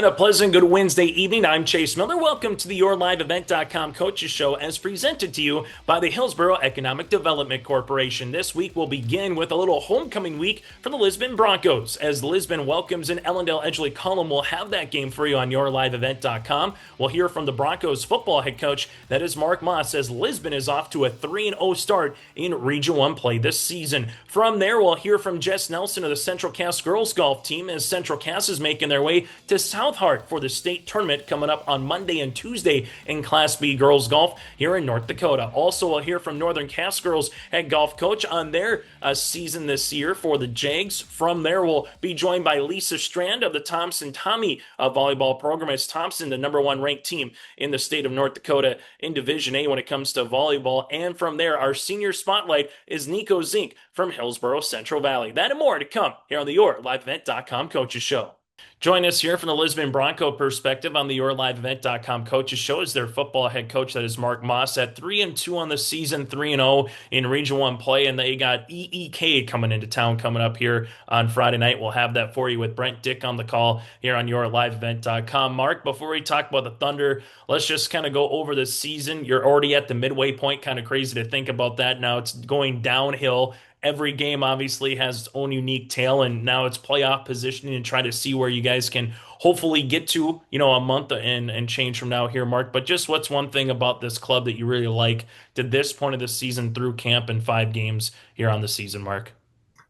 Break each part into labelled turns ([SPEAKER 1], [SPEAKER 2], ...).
[SPEAKER 1] And a pleasant good Wednesday evening. I'm Chase Miller. Welcome to the YourLiveEvent.com Coaches Show as presented to you by the Hillsboro Economic Development Corporation. This week we'll begin with a little homecoming week for the Lisbon Broncos. As Lisbon welcomes in Ellendale Edgeley Cullum, we'll have that game for you on YourLiveEvent.com. We'll hear from the Broncos football head coach, that is Mark Moss, as Lisbon is off to a 3-0 start in Region 1 play this season. From there, we'll hear from Jess Nelson of the Central Cass girls golf team as Central Cass is making their way to South Hart for the state tournament coming up on Monday and Tuesday in Class B girls golf here in North Dakota. Also, we'll hear from Northern Cass girls head golf coach on their season this year for the Jags. From there, we'll be joined by Lisa Strand of the Thompson Tommy volleyball program, as Thompson, the #1 ranked team in the state of North Dakota in Division A when it comes to volleyball. And from there, our senior spotlight is Niko Zink from Hillsboro Central Valley. That and more to come here on the YourLiveEvent.com Coaches Show. Join us here from the Lisbon Bronco perspective on the YourLiveEvent.com Coaches Show is their football head coach, that is Mark Moss, at 3-2 on the season, 3-0 in Region 1 play, and they got EEK coming into town coming up here on Friday night. We'll have that for you with Brent Dick on the call here on YourLiveEvent.com. Mark, before we talk about the Thunder, let's just kind of go over the season. You're already at the midway point, kind of crazy to think about that. Now it's going downhill. Every game obviously has its own unique tale, and now it's playoff positioning and try to see where you guys can hopefully get to, a month and change from now here, Mark. But just what's one thing about this club that you really like to this point of the season through camp and 5 games here on the season, Mark?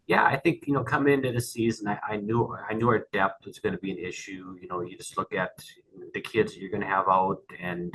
[SPEAKER 2] Yeah, I think, coming into the season, I knew our depth was going to be an issue. You just look at the kids that you're going to have out, and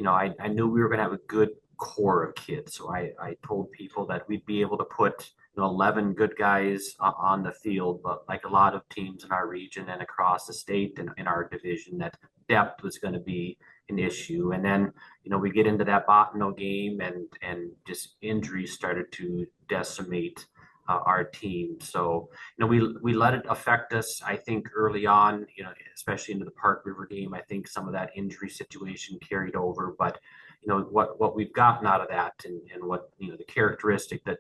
[SPEAKER 2] I knew we were going to have a good core of kids. So I told people that we'd be able to put 11 good guys on the field, but like a lot of teams in our region and across the state and in our division, that depth was going to be an issue. And then we get into that Botano game, and just injuries started to decimate our team. So we let it affect us. I think early on, especially into the Park River game, I think some of that injury situation carried over. But what we've gotten out of that, and what the characteristic that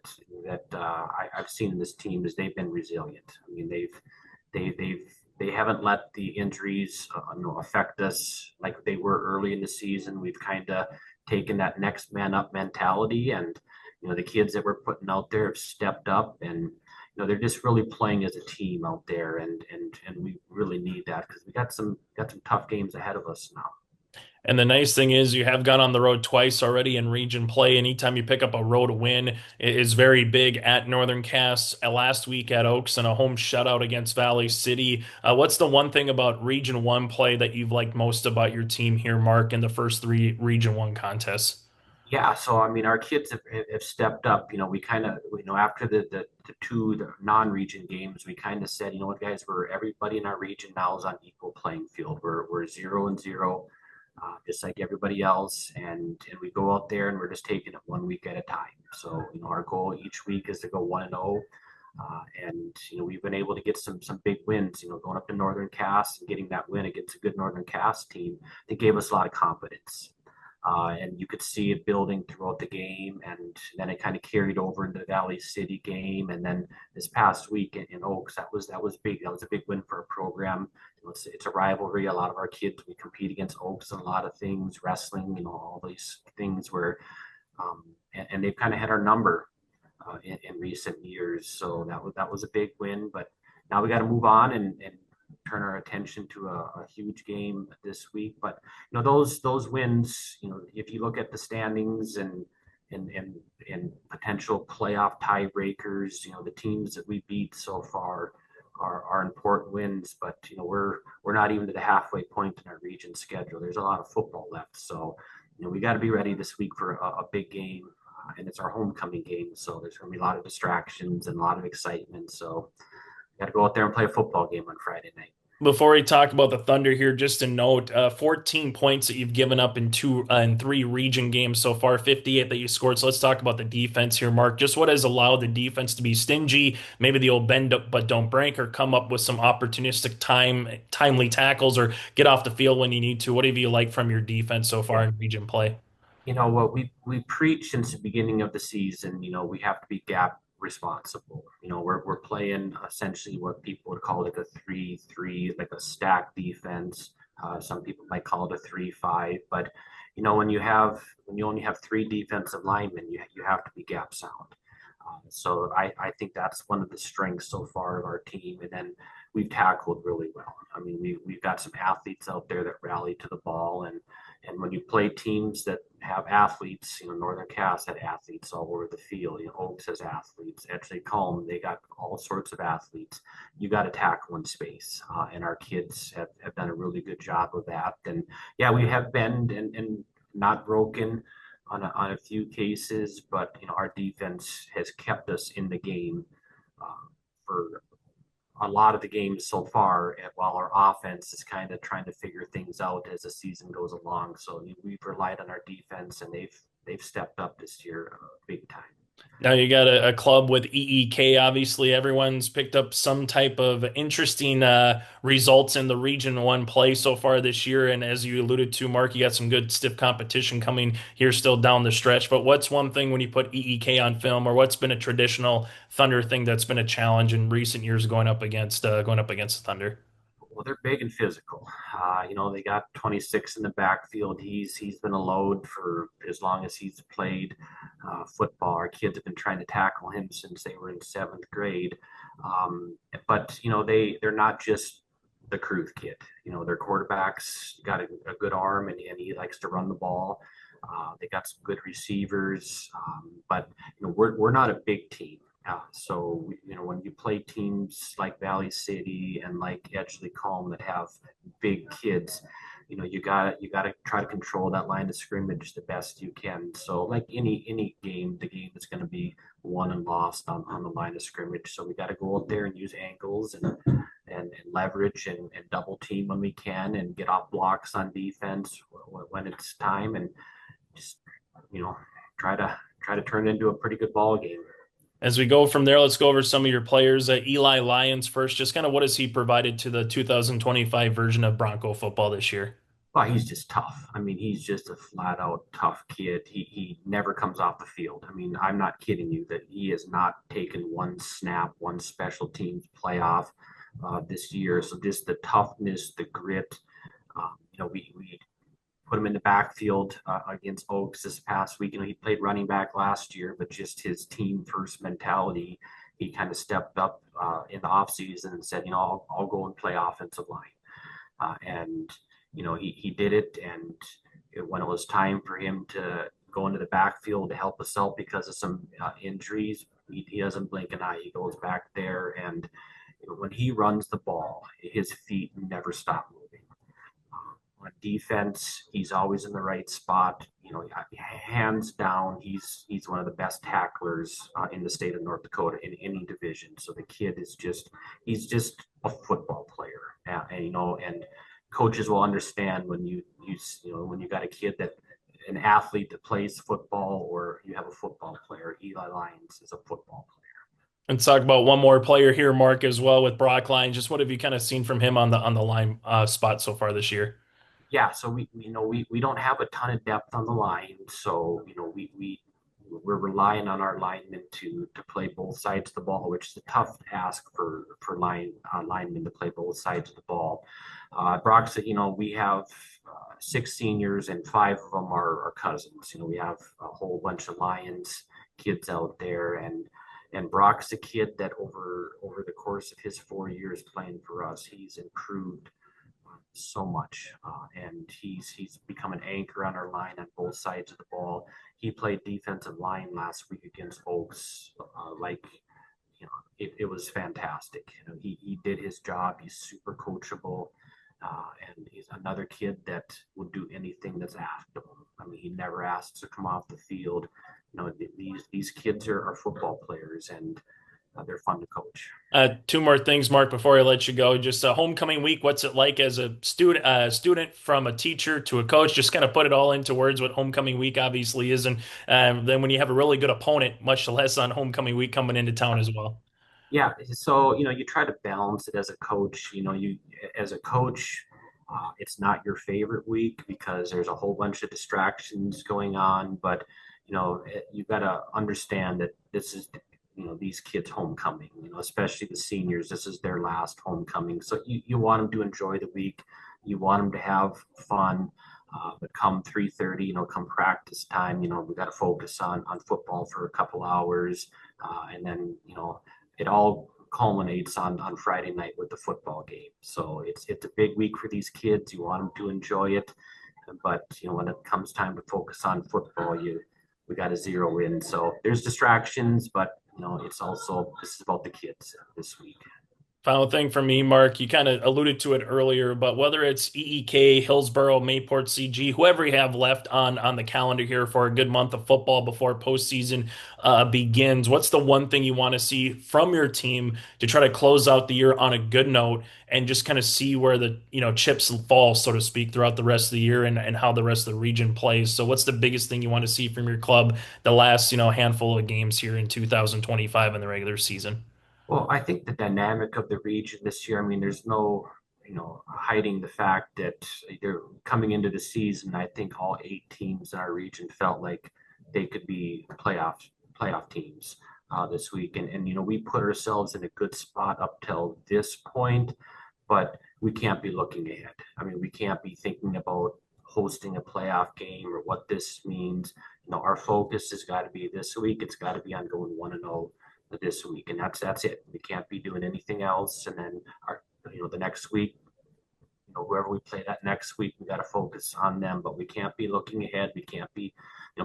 [SPEAKER 2] I've seen in this team is they've been resilient. I mean, they haven't let the injuries affect us like they were early in the season. We've kind of taken that next man up mentality, and the kids that we're putting out there have stepped up, and they're just really playing as a team out there, and we really need that because we got some tough games ahead of us now.
[SPEAKER 1] And the nice thing is you have gone on the road twice already in region play. Anytime you pick up a road win, it is very big at Northern Cass, last week at Oaks, and a home shutout against Valley City. What's the one thing about Region 1 play that you've liked most about your team here, Mark, in the first 3 Region 1 contests?
[SPEAKER 2] Yeah, so I mean, our kids have stepped up. We kind of, after the non-region games, we kind of said, what, guys, we're everybody in our region now is on equal playing field. We're 0-0, just like everybody else, and we go out there and we're just taking it 1 week at a time. So our goal each week is to go 1-0. And we've been able to get some big wins. Going up to Northern Cass and getting that win against a good Northern Cass team, that gave us a lot of confidence. And you could see it building throughout the game, and then it kind of carried over into the Valley City game, and then this past week in Oaks, that was big. That was a big win for our program. It's a rivalry. A lot of our kids, we compete against Oaks in a lot of things, wrestling, all these things where, and they've kind of had our number in recent years. So that was a big win, but now we got to move on and turn our attention to a huge game this week. But those wins, if you look at the standings and potential playoff tiebreakers, the teams that we beat so far are important wins. But we're not even to the halfway point in our region schedule. There's a lot of football left, so we got to be ready this week for a big game, and it's our homecoming game. So there's going to be a lot of distractions and a lot of excitement. So got to go out there and play a football game on Friday night.
[SPEAKER 1] Before we talk about the Thunder here, just a note: 14 points that you've given up in 3 region games so far, 58 that you scored. So let's talk about the defense here, Mark. Just what has allowed the defense to be stingy, maybe the old bend up but don't break, or come up with some opportunistic timely tackles, or get off the field when you need to. What have you liked from your defense so far in region play?
[SPEAKER 2] What we preach since the beginning of the season, we have to be responsible. We're playing essentially what people would call like a 3-3, like a stack defense. Some people might call it a 3-5, but when you only have three defensive linemen, you have to be gap sound. So I think that's one of the strengths so far of our team. And then we've tackled really well. I mean, we've got some athletes out there that rally to the ball. And when you play teams that have athletes, Northern Cass had athletes all over the field. Oaks has athletes. Edgeley Culm, they got all sorts of athletes. You got to tackle in space. And our kids have done a really good job of that. And yeah, we have been and not broken on a few cases, but our defense has kept us in the game for a lot of the games so far, while our offense is kind of trying to figure things out as the season goes along. So we've relied on our defense, and they've stepped up this year big time.
[SPEAKER 1] Now you got a club with EEK. Obviously, everyone's picked up some type of interesting results in the Region 1 play so far this year. And as you alluded to, Mark, you got some good stiff competition coming here still down the stretch. But what's one thing when you put EEK on film, or what's been a traditional Thunder thing that's been a challenge in recent years going up against the Thunder?
[SPEAKER 2] Well, they're big and physical. They got 26 in the backfield. He's been a load for as long as he's played football. Our kids have been trying to tackle him since they were in seventh grade. But they're not just the Cruth kid. Their quarterback's got a good arm, and he likes to run the ball. They got some good receivers, but we're not a big team. So when you play teams like Valley City and like Edgeley Culm that have big kids, you gotta try to control that line of scrimmage the best you can. So like any game, the game is going to be won and lost on the line of scrimmage. So we got to go out there and use angles and leverage and double team when we can, and get off blocks on defense when it's time, and just try to turn it into a pretty good ball game.
[SPEAKER 1] As we go from there, let's go over some of your players. Eli Lyons first. Just kind of what has he provided to the 2025 version of Bronco football this year?
[SPEAKER 2] Well, he's just tough. I mean, he's just a flat out tough kid. He never comes off the field. I mean, I'm not kidding you that he has not taken one snap, one special teams playoff this year. So just the toughness, the grit. We put him in the backfield against Oaks this past week. He played running back last year, but just his team first mentality, he kind of stepped up in the offseason and said, I'll go and play offensive line. And he did it. And when it was time for him to go into the backfield to help us out because of some injuries, he doesn't blink an eye. He goes back there, and when he runs the ball, his feet never stop moving. On defense, he's always in the right spot. Hands down, he's one of the best tacklers in the state of North Dakota in any division. So the kid is he's just a football player, and coaches will understand when when you got a kid an athlete that plays football, or you have a football player. Eli Lyons is a football player.
[SPEAKER 1] And talk about one more player here, Mark, as well with Brock Lyons. Just what have you kind of seen from him on the line spot so far this year?
[SPEAKER 2] Yeah, so we don't have a ton of depth on the line, so we're relying on our linemen to play both sides of the ball, which is a tough ask for linemen to play both sides of the ball. Brock said, we have 6 seniors, and 5 of them are cousins. We have a whole bunch of Lions kids out there, and Brock's a kid that over the course of his 4 years playing for us, he's improved so much, and he's become an anchor on our line on both sides of the ball. He played defensive line last week against Oaks, it was fantastic. He did his job. He's super coachable, and he's another kid that would do anything that's asked of him. I mean, he never asks to come off the field. These kids are football players, and they're fun to coach.
[SPEAKER 1] 2 more things, Mark, before I let you go. Just a homecoming week. What's it like as a student from a teacher to a coach? Just kind of put it all into words what homecoming week obviously is. And then when you have a really good opponent, much less on homecoming week coming into town as well.
[SPEAKER 2] Yeah. So, you try to balance it as a coach. As a coach, it's not your favorite week because there's a whole bunch of distractions going on. But, you've got to understand that this is these kids homecoming, especially the seniors. This is their last homecoming. So you want them to enjoy the week. You want them to have fun. But come 3:30, come practice time, we got to focus on football for a couple hours. And then, it all culminates on Friday night with the football game. So it's a big week for these kids. You want them to enjoy it. But, when it comes time to focus on football, we got to zero in. So there's distractions, but this is about the kids this week.
[SPEAKER 1] Final thing for me, Mark, you kind of alluded to it earlier, but whether it's EEK, Hillsboro, Mayport CG, whoever you have left on the calendar here for a good month of football before postseason begins, what's the one thing you want to see from your team to try to close out the year on a good note and just kind of see where the chips fall, so to speak, throughout the rest of the year and how the rest of the region plays? So what's the biggest thing you want to see from your club the last handful of games here in 2025 in the regular season?
[SPEAKER 2] Well, I think the dynamic of the region this year, I mean, there's no, hiding the fact that they're coming into the season. I think all 8 teams in our region felt like they could be playoff teams this week. And we put ourselves in a good spot up till this point, but we can't be looking ahead. I mean, we can't be thinking about hosting a playoff game or what this means. Our focus has got to be this week. It's got to be on going 1-0 this week, and that's it. We can't be doing anything else. And then the next week, whoever we play that next week, we got to focus on them. But we can't be looking ahead. We can't be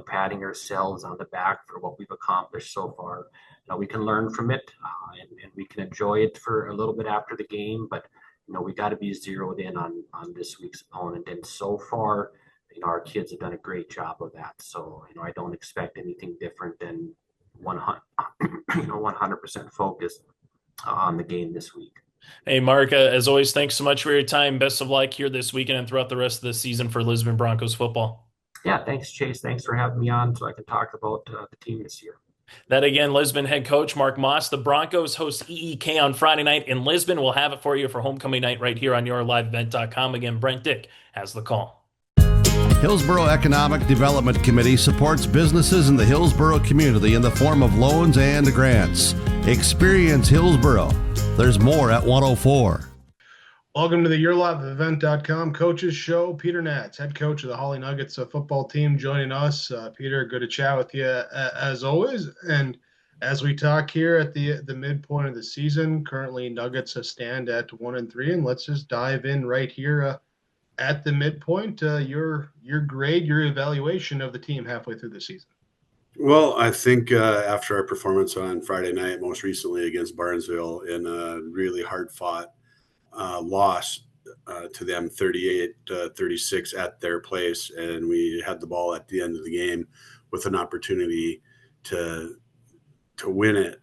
[SPEAKER 2] patting ourselves on the back for what we've accomplished so far. We can learn from it, and we can enjoy it for a little bit after the game. But we got to be zeroed in on this week's opponent. And so far, our kids have done a great job of that. So I don't expect anything different than 100% focused on the game this week.
[SPEAKER 1] Hey, Mark, as always, thanks so much for your time. Best of luck here this weekend and throughout the rest of the season for Lisbon Broncos football.
[SPEAKER 2] Yeah, thanks, Chase. Thanks for having me on so I can talk about the team this year.
[SPEAKER 1] That again, Lisbon head coach Mark Moss. The Broncos host EEK on Friday night in Lisbon. We'll have it for you for homecoming night right here on yourliveevent.com. Again, Brent Dick has the call.
[SPEAKER 3] Hillsboro Economic Development Committee supports businesses in the Hillsboro community in the form of loans and grants. Experience Hillsboro. There's more at 104.
[SPEAKER 4] Welcome to the yourliveevent.com coaches show. Peder Naatz, head coach of the Hawley Nuggets football team, joining us. Peder, good to chat with you as always. And as we talk here at the midpoint of the season, currently Nuggets stand at 1-3, and let's just dive in right here at the midpoint. Your grade, your evaluation of the team halfway through the season.
[SPEAKER 5] Well, I think after our performance on Friday night, most recently against Barnesville in a really hard-fought loss to them, 38-36 at their place, and we had the ball at the end of the game with an opportunity to win it.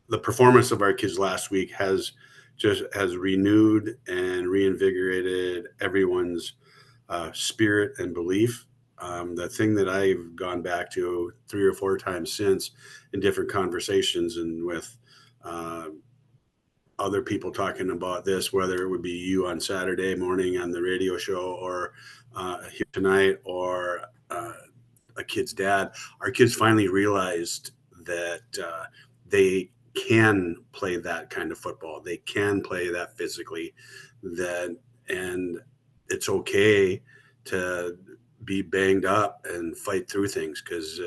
[SPEAKER 5] The performance of our kids last week has renewed and reinvigorated everyone's spirit and belief. The thing that I've gone back to 3 or 4 times since in different conversations and with other people talking about this, whether it would be you on Saturday morning on the radio show or here tonight or a kid's dad, our kids finally realized that they can play that kind of football. They can play that physically, and it's okay to be banged up and fight through things, because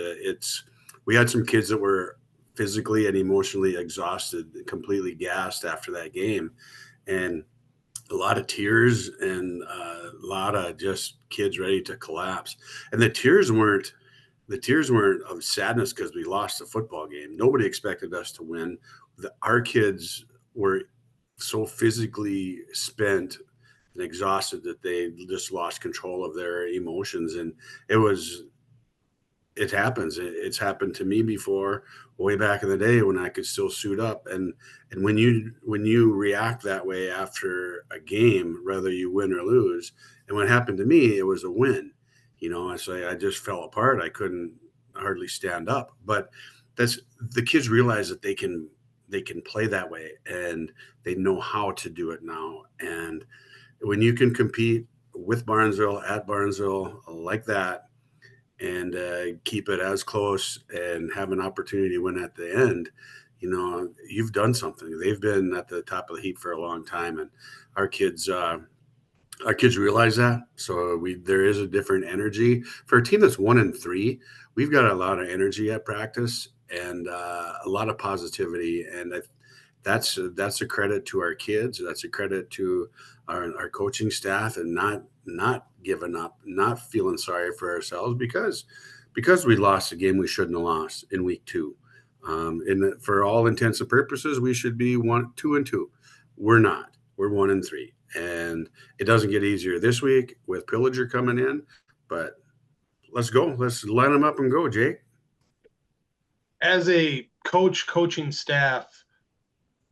[SPEAKER 5] we had some kids that were physically and emotionally exhausted, completely gassed after that game, and a lot of tears and a lot of just kids ready to collapse. And the tears weren't of sadness because we lost the football game. Nobody expected us to win. Our kids were so physically spent and exhausted that they just lost control of their emotions. And it happens. It's happened to me before, way back in the day when I could still suit up. And when you react that way after a game, whether you win or lose, and what happened to me, it was a win. I just fell apart. I couldn't hardly stand up. But the kids realize that they can play that way, and they know how to do it now. And when you can compete with Barnesville at Barnesville like that, and keep it as close and have an opportunity to win at the end, you've done something. They've been at the top of the heap for a long time, and our kids realize that. So there is a different energy for a team that's 1-3. We've got a lot of energy at practice and a lot of positivity, and that's a credit to our kids. That's a credit to our coaching staff, and not giving up, not feeling sorry for ourselves because we lost a game we shouldn't have lost in week 2. And for all intents and purposes, we should be 2-2. We're not. We're 1-3, and it doesn't get easier this week with Pillager coming in. But let's go. Let's line them up and go, Jake.
[SPEAKER 4] As a coaching staff,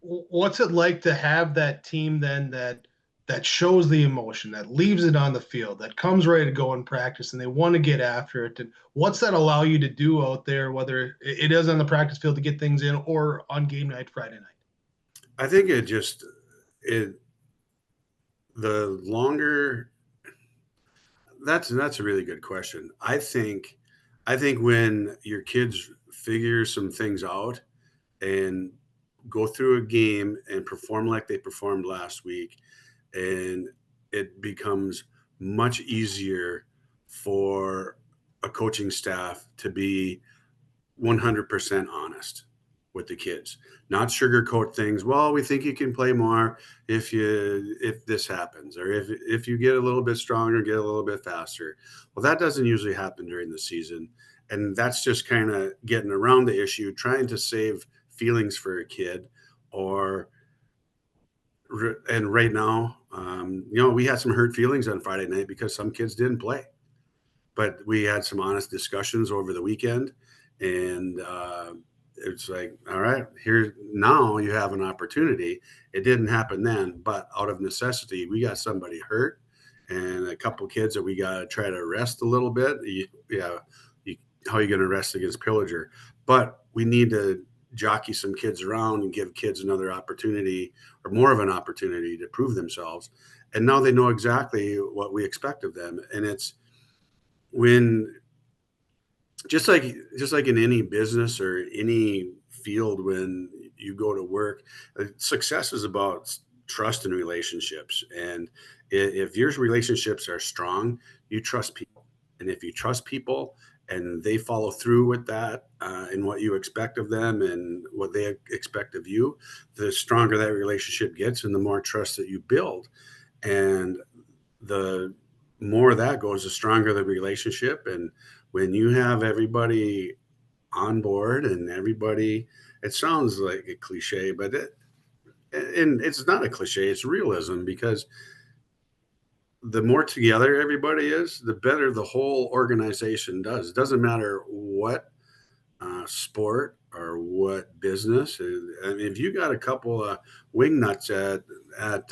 [SPEAKER 4] what's it like to have that team then that shows the emotion, that leaves it on the field, that comes ready to go in practice, and they want to get after it? And what's that allow you to do out there, whether it is on the practice field to get things in or on game night Friday night?
[SPEAKER 5] I think the longer, that's a really good question. I think when your kids figure some things out and go through a game and perform like they performed last week, and it becomes much easier for a coaching staff to be 100% honest with the kids, not sugarcoat things. Well, we think you can play more if this happens, or if you get a little bit stronger, get a little bit faster. Well, that doesn't usually happen during the season, and that's just kind of getting around the issue, trying to save feelings for a kid. And right now, we had some hurt feelings on Friday night because some kids didn't play, but we had some honest discussions over the weekend, and it's like, all right, here now you have an opportunity. It didn't happen then, but out of necessity, we got somebody hurt and a couple kids that we got to try to rest a little bit. How are you going to rest against Pillager? But we need to jockey some kids around and give kids another opportunity, or more of an opportunity, to prove themselves. And now they know exactly what we expect of them. And it's when, just like in any business or any field, when you go to work, success is about trust and relationships. And if your relationships are strong, you trust people. And if you trust people and they follow through with that and what you expect of them and what they expect of you, the stronger that relationship gets and the more trust that you build. And the more that goes, the stronger the relationship. And when you have everybody on board and everybody, it sounds like a cliche, but it's not a cliche, it's realism, because the more together everybody is, the better the whole organization does. It doesn't matter what sport or what business. I mean, if you got a couple of wingnuts at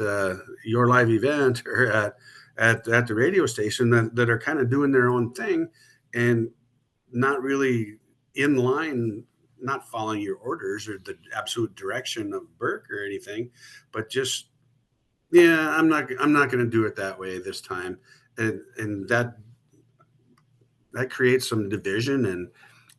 [SPEAKER 5] your live event or at the radio station that are kind of doing their own thing and not really in line, not following your orders or the absolute direction of Burke or anything, but just, yeah, I'm not going to do it that way this time. And that creates some division, and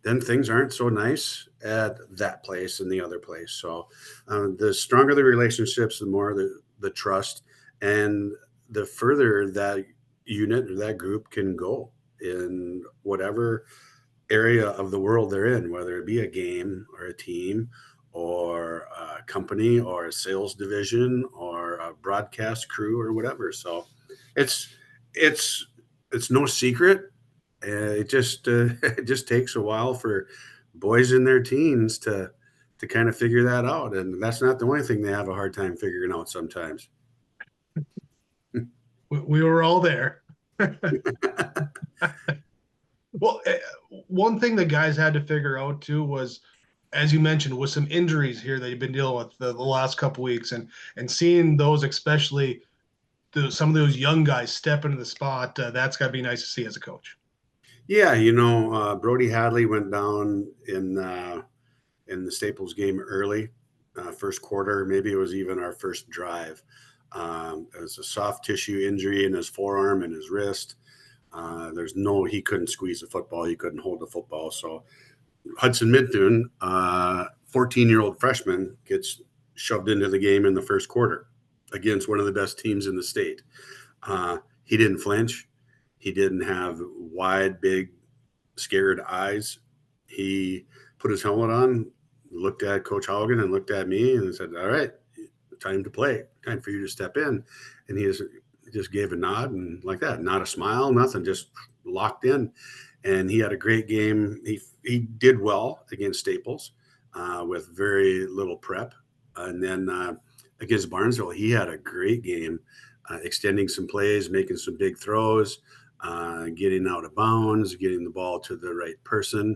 [SPEAKER 5] then things aren't so nice at that place and the other place. So the stronger the relationships, the more the trust, and the further that unit or that group can go in whatever area of the world they're in, whether it be a game or a team or a company or a sales division or a broadcast crew or whatever. So it's no secret. It just takes a while for boys in their teens to kind of figure that out. And that's not the only thing they have a hard time figuring out sometimes.
[SPEAKER 4] We were all there. Well, one thing the guys had to figure out too was, as you mentioned, with some injuries here that you've been dealing with the last couple weeks, and seeing those, especially some of those young guys step into the spot, that's got to be nice to see as a coach.
[SPEAKER 5] Yeah, Brody Hadley went down in the Staples game early, first quarter. Maybe it was even our first drive. It was a soft tissue injury in his forearm and his wrist. He couldn't squeeze the football. He couldn't hold the football. So Hudson Midtoon, 14-year-old freshman, gets shoved into the game in the first quarter against one of the best teams in the state. He didn't flinch. He didn't have wide, big, scared eyes. He put his helmet on, looked at Coach Haugen and looked at me and said, all right, time to play, time for you to step in. And he just gave a nod and like that, not a smile, nothing, just locked in. And he had a great game. He did well against Staples with very little prep. And then against Barnesville, he had a great game, extending some plays, making some big throws, getting out of bounds, getting the ball to the right person.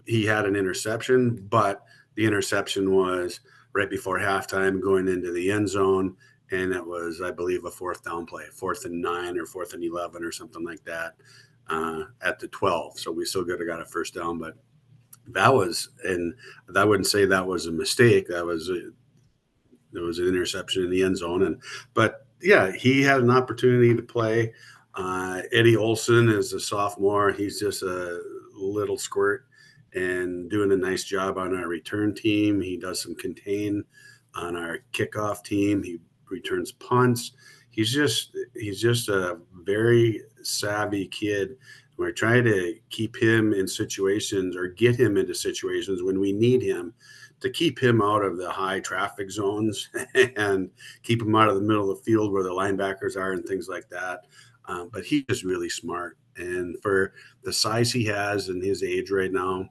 [SPEAKER 5] He had an interception, but the interception was right before halftime going into the end zone. And it was, I believe, a 4th down play, 4th and 9 or 4th and 11 or something like that at the 12. So we still could have got a first down, but that was, and I wouldn't say that was a mistake. There was an interception in the end zone. But yeah, he had an opportunity to play. Eddie Olson is a sophomore. He's just a little squirt and doing a nice job on our return team. He does some contain on our kickoff team. He returns punts. He's just a very savvy kid. We're trying to keep him in situations or get him into situations when we need him to keep him out of the high traffic zones and keep him out of the middle of the field where the linebackers are and things like that. But he's just really smart. And for the size he has and his age right now,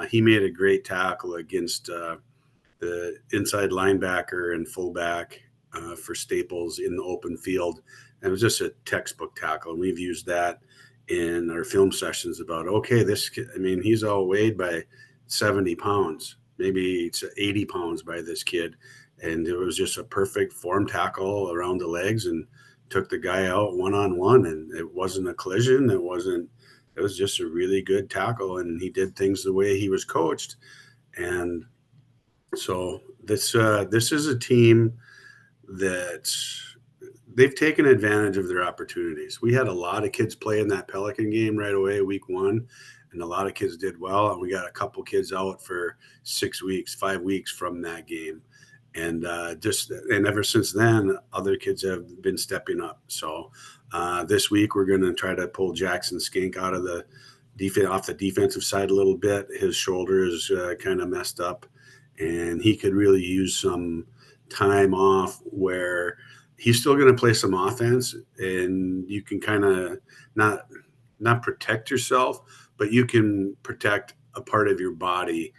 [SPEAKER 5] he made a great tackle against the inside linebacker and fullback for Staples in the open field. And it was just a textbook tackle. And we've used that in our film sessions about, okay, he's outweighed by 70 pounds. Maybe it's 80 pounds by this kid. And it was just a perfect form tackle around the legs and took the guy out one-on-one. And it wasn't a collision. It was just a really good tackle. And he did things the way he was coached. And so this is a team that they've taken advantage of their opportunities. We had a lot of kids play in that Pelican game right away, week 1, and a lot of kids did well. And we got a couple kids out for 6 weeks, 5 weeks from that game. And ever since then, other kids have been stepping up. So this week we're going to try to pull Jackson Skink out of the off the defensive side a little bit. His shoulder is kind of messed up, and he could really use some time off where he's still going to play some offense, and you can kind of not protect yourself, but you can protect a part of your body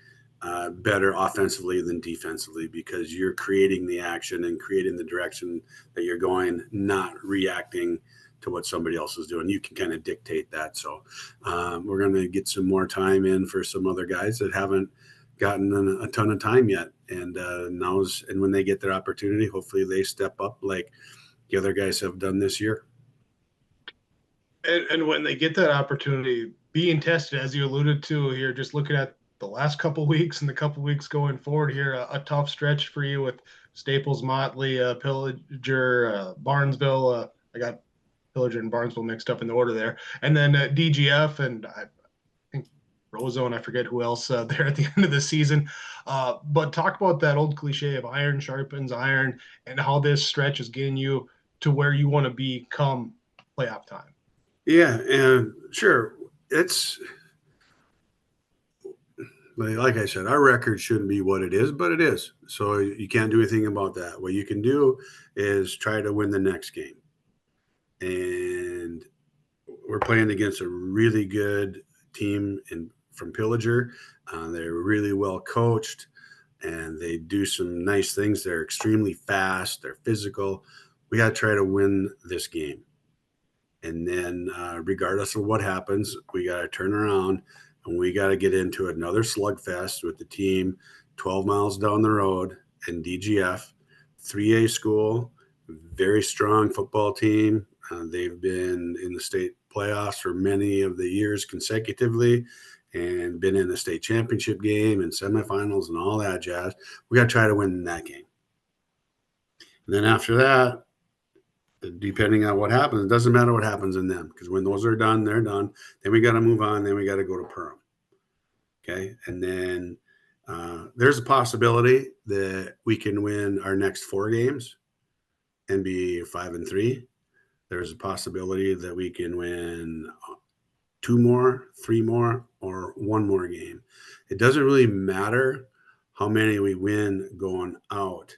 [SPEAKER 5] better offensively than defensively, because you're creating the action and creating the direction that you're going, not reacting to what somebody else is doing. You can kind of dictate that. So we're going to get some more time in for some other guys that haven't gotten a ton of time yet. And and when they get their opportunity, hopefully they step up like the other guys have done this year.
[SPEAKER 4] And when they get that opportunity, being tested, as you alluded to here, just looking at the last couple weeks and the couple weeks going forward here, a tough stretch for you with Staples, Motley, Pillager, Barnesville. I got Pillager and Barnesville mixed up in the order there. And then DGF and I think Roseau, and I forget who else there at the end of the season. But talk about that old cliche of iron sharpens iron and how this stretch is getting you to where you want to be come playoff time.
[SPEAKER 5] Yeah, and sure. It's like I said, our record shouldn't be what it is, but it is. So you can't do anything about that. What you can do is try to win the next game. And we're playing against a really good team from Pillager. They're really well coached, and they do some nice things. They're extremely fast. They're physical. We got to try to win this game. And then regardless of what happens, we got to turn around and we got to get into another slugfest with the team 12 miles down the road in DGF, 3A school, very strong football team. They've been in the state playoffs for many of the years consecutively and been in the state championship game and semifinals and all that jazz. We got to try to win that game. And then after that, depending on what happens, it doesn't matter what happens in them, because when those are done, they're done. Then we got to move on. Then we got to go to Perm. Okay. And then there's a possibility that we can win our next 4 games and be 5-3. There's a possibility that we can win 2 more, 3 more, or 1 more game. It doesn't really matter how many we win going out.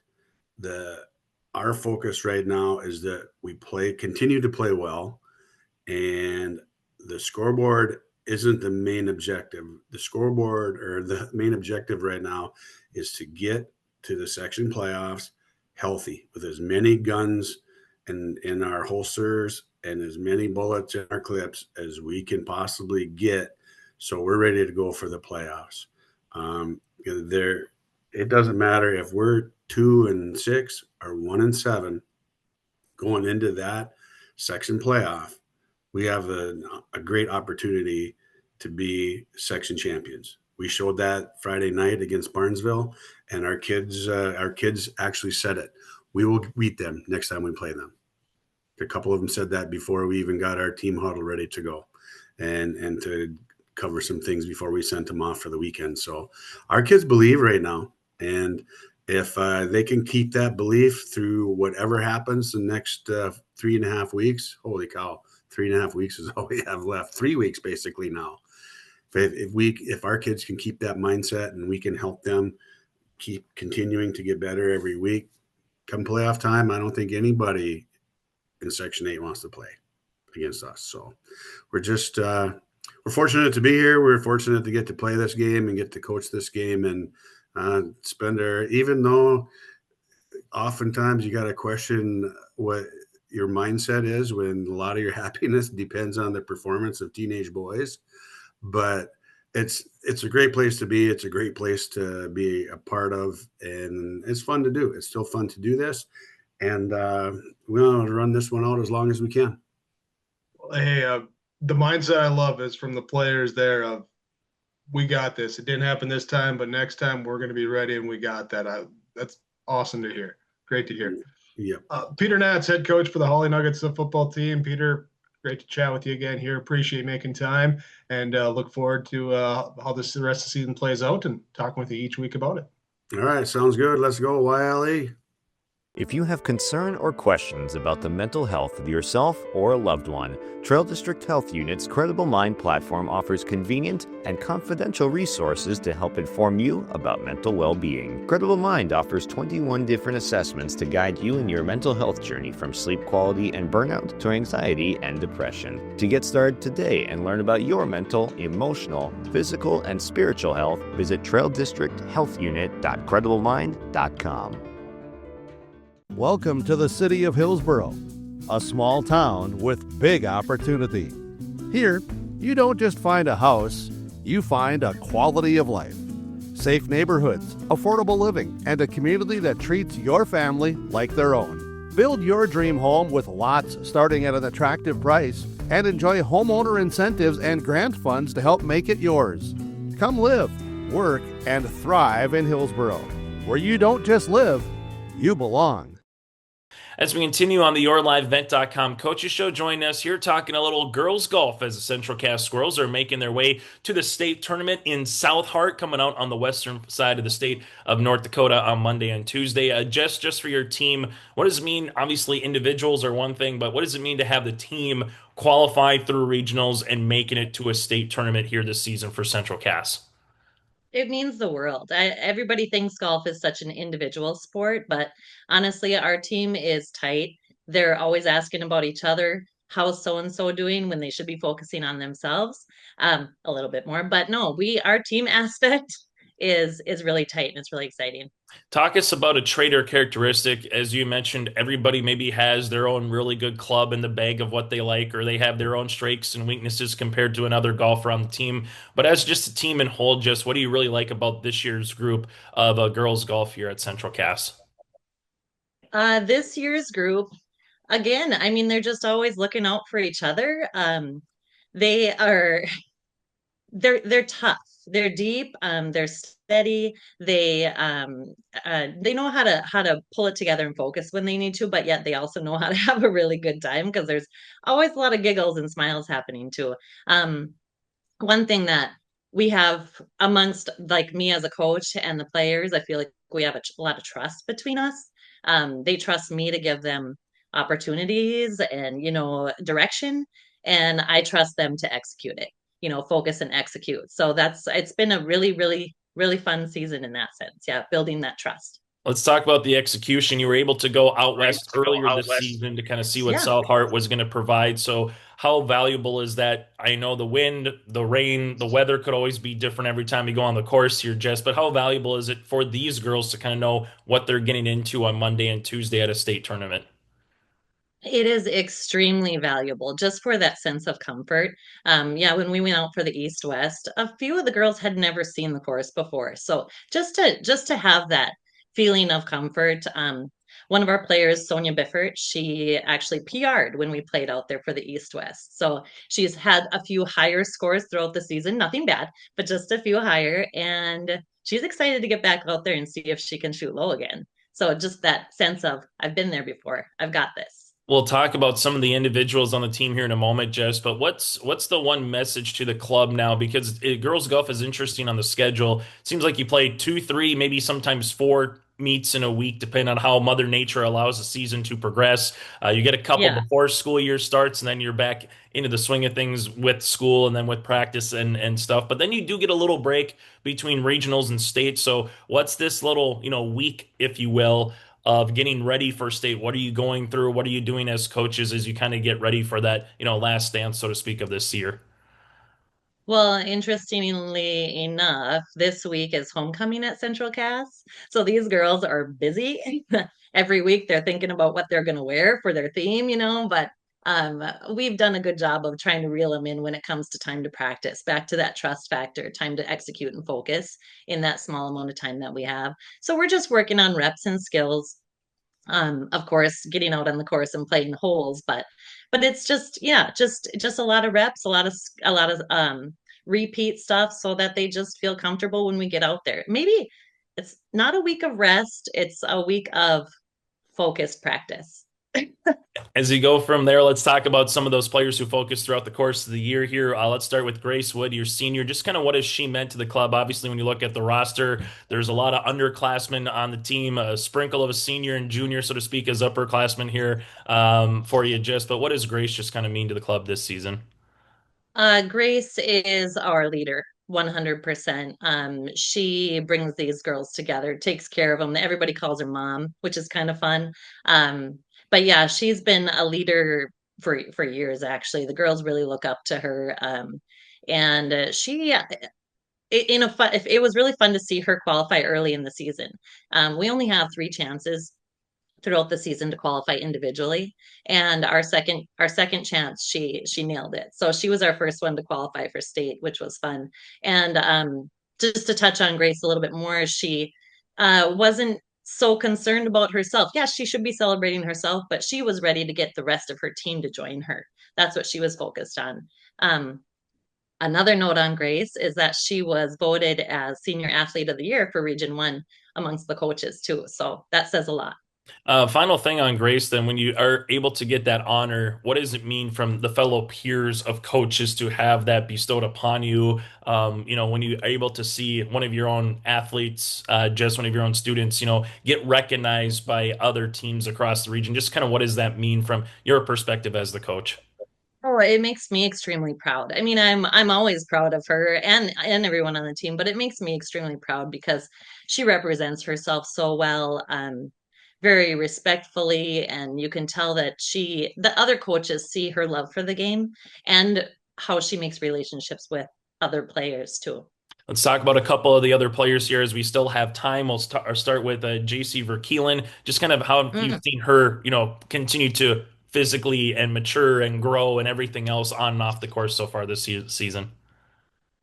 [SPEAKER 5] Our focus right now is that we continue to play well, and the scoreboard isn't the main objective. The scoreboard, or the main objective right now, is to get to the section playoffs healthy with as many guns in our holsters and as many bullets in our clips as we can possibly get, so we're ready to go for the playoffs. It doesn't matter if we're 2-6 or 1-7 going into that section playoff. We have a great opportunity to be section champions. We showed that Friday night against Barnesville, and our kids actually said it. We will beat them next time we play them. A couple of them said that before we even got our team huddle ready to go, and to cover some things before we sent them off for the weekend. So our kids believe right now, and if they can keep that belief through whatever happens the next 3.5 weeks, holy cow, 3.5 weeks is all we have left. 3 weeks basically now. If our kids can keep that mindset, and we can help them keep continuing to get better every week, come playoff time, I don't think anybody in Section 8 wants to play against us. So we're just we're fortunate to be here. We're fortunate to get to play this game and get to coach this game, and even though oftentimes you got to question what your mindset is when a lot of your happiness depends on the performance of teenage boys. But it's a great place to be. It's a great place to be a part of, and it's fun to do. It's still fun to do this, and we want to run this one out as long as we can.
[SPEAKER 4] Hey, the mindset I love is from the players there of, we got this. It didn't happen this time, but next time we're going to be ready, and we got that. That's awesome to hear. Great to hear.
[SPEAKER 5] Yeah.
[SPEAKER 4] Peder Naatz, head coach for the Hawley Nuggets football team. Peter, great to chat with you again here. Appreciate making time, and look forward to how the rest of the season plays out, and talking with you each week about it.
[SPEAKER 5] All right. Sounds good. Let's go, YLE.
[SPEAKER 6] If you have concern or questions about the mental health of yourself or a loved one, Trail District Health Unit's Credible Mind platform offers convenient and confidential resources to help inform you about mental well-being. Credible Mind offers 21 different assessments to guide you in your mental health journey, from sleep quality and burnout to anxiety and depression. To get started today and learn about your mental, emotional, physical, and spiritual health, visit traildistricthealthunit.crediblemmind.com.
[SPEAKER 3] Welcome to the city of Hillsboro, a small town with big opportunity. Here, you don't just find a house, you find a quality of life. Safe neighborhoods, affordable living, and a community that treats your family like their own. Build your dream home with lots starting at an attractive price, and enjoy homeowner incentives and grant funds to help make it yours. Come live, work, and thrive in Hillsboro, where you don't just live, you belong.
[SPEAKER 1] As we continue on the YourLiveEvent.com Coaches Show, join us here talking a little girls golf, as the Central Cass Squirrels are making their way to the state tournament in South Hart, coming out on the western side of the state of North Dakota on Monday and Tuesday. Jess, just for your team, what does it mean? Obviously, individuals are one thing, but what does it mean to have the team qualify through regionals and making it to a state tournament here this season for Central Cass?
[SPEAKER 7] It means the world. Everybody thinks golf is such an individual sport, but honestly, our team is tight. They're always asking about each other. How's so-and-so doing, when they should be focusing on themselves a little bit more. But no, our team aspect is really tight, and it's really exciting.
[SPEAKER 1] Talk us about a trait or characteristic. As you mentioned, everybody maybe has their own really good club in the bag of what they like, or they have their own strengths and weaknesses compared to another golfer on the team. But as just a team in whole, just what do you really like about this year's group of girls golf here at Central Cass?
[SPEAKER 7] This year's group, again, I mean, they're just always looking out for each other. They're tough. They're deep. They're steady. They know how to pull it together and focus when they need to, but yet they also know how to have a really good time because there's always a lot of giggles and smiles happening too. One thing that we have amongst like me as a coach and the players, I feel like we have a lot of trust between us. They trust me to give them opportunities and, direction, and I trust them to execute it, focus and execute. So it's been a really, really, really fun season in that sense. Yeah, building that trust.
[SPEAKER 1] Let's talk about the execution. You were able to go out west earlier this season to kind of see what
[SPEAKER 7] Yeah.
[SPEAKER 1] South Hart was going to provide. So, how valuable is that? I know the wind, the rain, the weather could always be different every time you go on the course here, Jess, but how valuable is it for these girls to kind of know what they're getting into on Monday and Tuesday at a state tournament?
[SPEAKER 7] It is extremely valuable just for that sense of comfort. Yeah, when we went out for the East West, a few of the girls had never seen the course before. So just to have that feeling of comfort. One of our players, Sonia Biffert, she actually PR'd when we played out there for the East West. So she's had a few higher scores throughout the season, nothing bad, but just a few higher. And she's excited to get back out there and see if she can shoot low again. So just that sense of I've been there before, I've got this.
[SPEAKER 1] We'll talk about some of the individuals on the team here in a moment, Jess. But what's the one message to the club now? Because girls golf is interesting on the schedule. It seems like you play two, three, maybe sometimes four meets in a week, depending on how Mother Nature allows the season to progress. You get a couple
[SPEAKER 7] Yeah.
[SPEAKER 1] before school year starts, and then you're back into the swing of things with school and then with practice and stuff. But then you do get a little break between regionals and states. So what's this little week, if you will, of getting ready for state? What are you going through? What are you doing as coaches as you kind of get ready for that, last dance, so to speak, of this year?
[SPEAKER 7] Well, interestingly enough, this week is homecoming at Central Cass. So these girls are busy. Every week they're thinking about what they're going to wear for their theme, but we've done a good job of trying to reel them in when it comes to time to practice, back to that trust factor, time to execute and focus in that small amount of time that we have. So we're just working on reps and skills, of course, getting out on the course and playing holes, but it's just, yeah, just a lot of reps, a lot of repeat stuff so that they just feel comfortable when we get out there. Maybe it's not a week of rest, it's a week of focused practice.
[SPEAKER 1] As you go from there, let's talk about some of those players who focused throughout the course of the year here. Let's start with Grace Wood, your senior. Just kind of what has she meant to the club? Obviously, when you look at the roster, there's a lot of underclassmen on the team, a sprinkle of a senior and junior, so to speak, as upperclassmen here for you, Jess. But what does Grace just kind of mean to the club this season?
[SPEAKER 7] Grace is our leader, 100%. She brings these girls together, takes care of them. Everybody calls her mom, which is kind of fun. But yeah, she's been a leader for years, actually. The girls really look up to her. And she in a fun, if it was really fun to see her qualify early in the season. We only have 3 chances throughout the season to qualify individually, and our second chance she nailed it. So she was our first one to qualify for state, which was fun. And just to touch on Grace a little bit more, she wasn't so concerned about herself. Yes, she should be celebrating herself, but she was ready to get the rest of her team to join her. That's what she was focused on. Another note on Grace is that she was voted as Senior Athlete of the Year for Region 1 amongst the coaches too. So that says a lot.
[SPEAKER 1] Final thing on Grace, then, when you are able to get that honor, what does it mean from the fellow peers of coaches to have that bestowed upon you? When you are able to see one of your own athletes, just one of your own students, get recognized by other teams across the region, just kind of what does that mean from your perspective as the coach?
[SPEAKER 7] Oh, it makes me extremely proud. I mean, I'm always proud of her and everyone on the team, but it makes me extremely proud because she represents herself so well, very respectfully, and you can tell that the other coaches see her love for the game and how she makes relationships with other players too.
[SPEAKER 1] Let's talk about a couple of the other players here as we still have time. We'll start with JC Verkeelen. Just kind of how you've
[SPEAKER 7] Mm.
[SPEAKER 1] seen her, continue to physically and mature and grow and everything else on and off the course so far this season.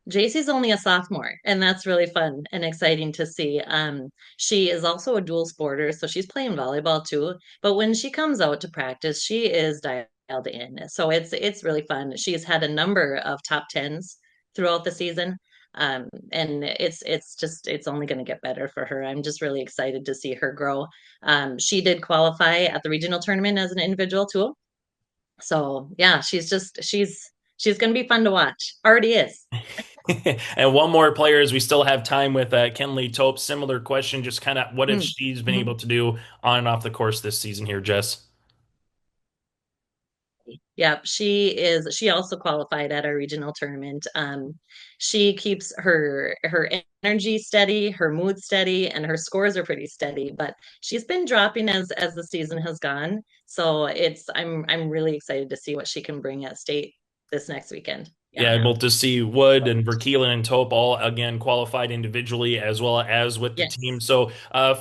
[SPEAKER 7] JC's only a sophomore, and that's really fun and exciting to see. She is also a dual sporter, so she's playing volleyball too. But when she comes out to practice, she is dialed in. So it's really fun. She's had a number of top tens throughout the season. And it's only going to get better for her. I'm just really excited to see her grow. She did qualify at the regional tournament as an individual too. So yeah, she's going to be fun to watch. Already is.
[SPEAKER 1] And one more player as we still have time with Kenley Tope. Similar question, just kind of what have she's been able to do on and off the course this season here, Jess?
[SPEAKER 7] Yep, she also qualified at our regional tournament. She keeps her energy steady, her mood steady, and her scores are pretty steady, but she's been dropping as the season has gone. So I'm really excited to see what she can bring at state this next weekend.
[SPEAKER 1] Yeah, able to see Wood and Verkeelen and Tope all again qualified individually as well as with the team. So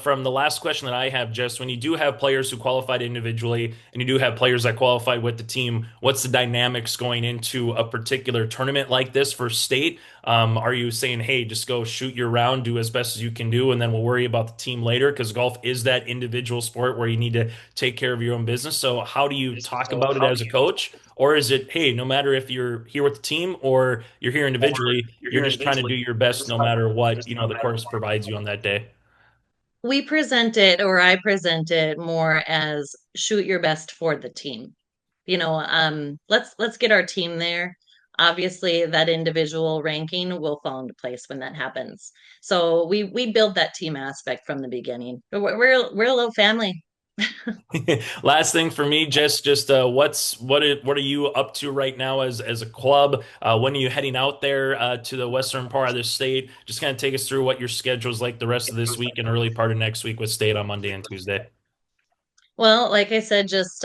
[SPEAKER 1] from the last question that I have, Jess, when you do have players who qualified individually and you do have players that qualified with the team, what's the dynamics going into a particular tournament like this for state? Are you saying, hey, just go shoot your round, do as best as you can do, and then we'll worry about the team later? Because golf is that individual sport where you need to take care of your own business. So how do you talk about it as a coach? Or is it, hey, no matter if you're here with the team or you're here individually, you're just trying to do your best no matter what, the course provides you on that day?
[SPEAKER 7] I present it more as shoot your best for the team. Let's get our team there. Obviously, that individual ranking will fall into place when that happens. So we build that team aspect from the beginning. We're a little family.
[SPEAKER 1] Last thing for me, Jess, just what are you up to right now as a club? When are you heading out there to the western part of the state? Just kind of take us through what your schedule is like the rest of this week and early part of next week with state on Monday and Tuesday.
[SPEAKER 7] Well, like I said, just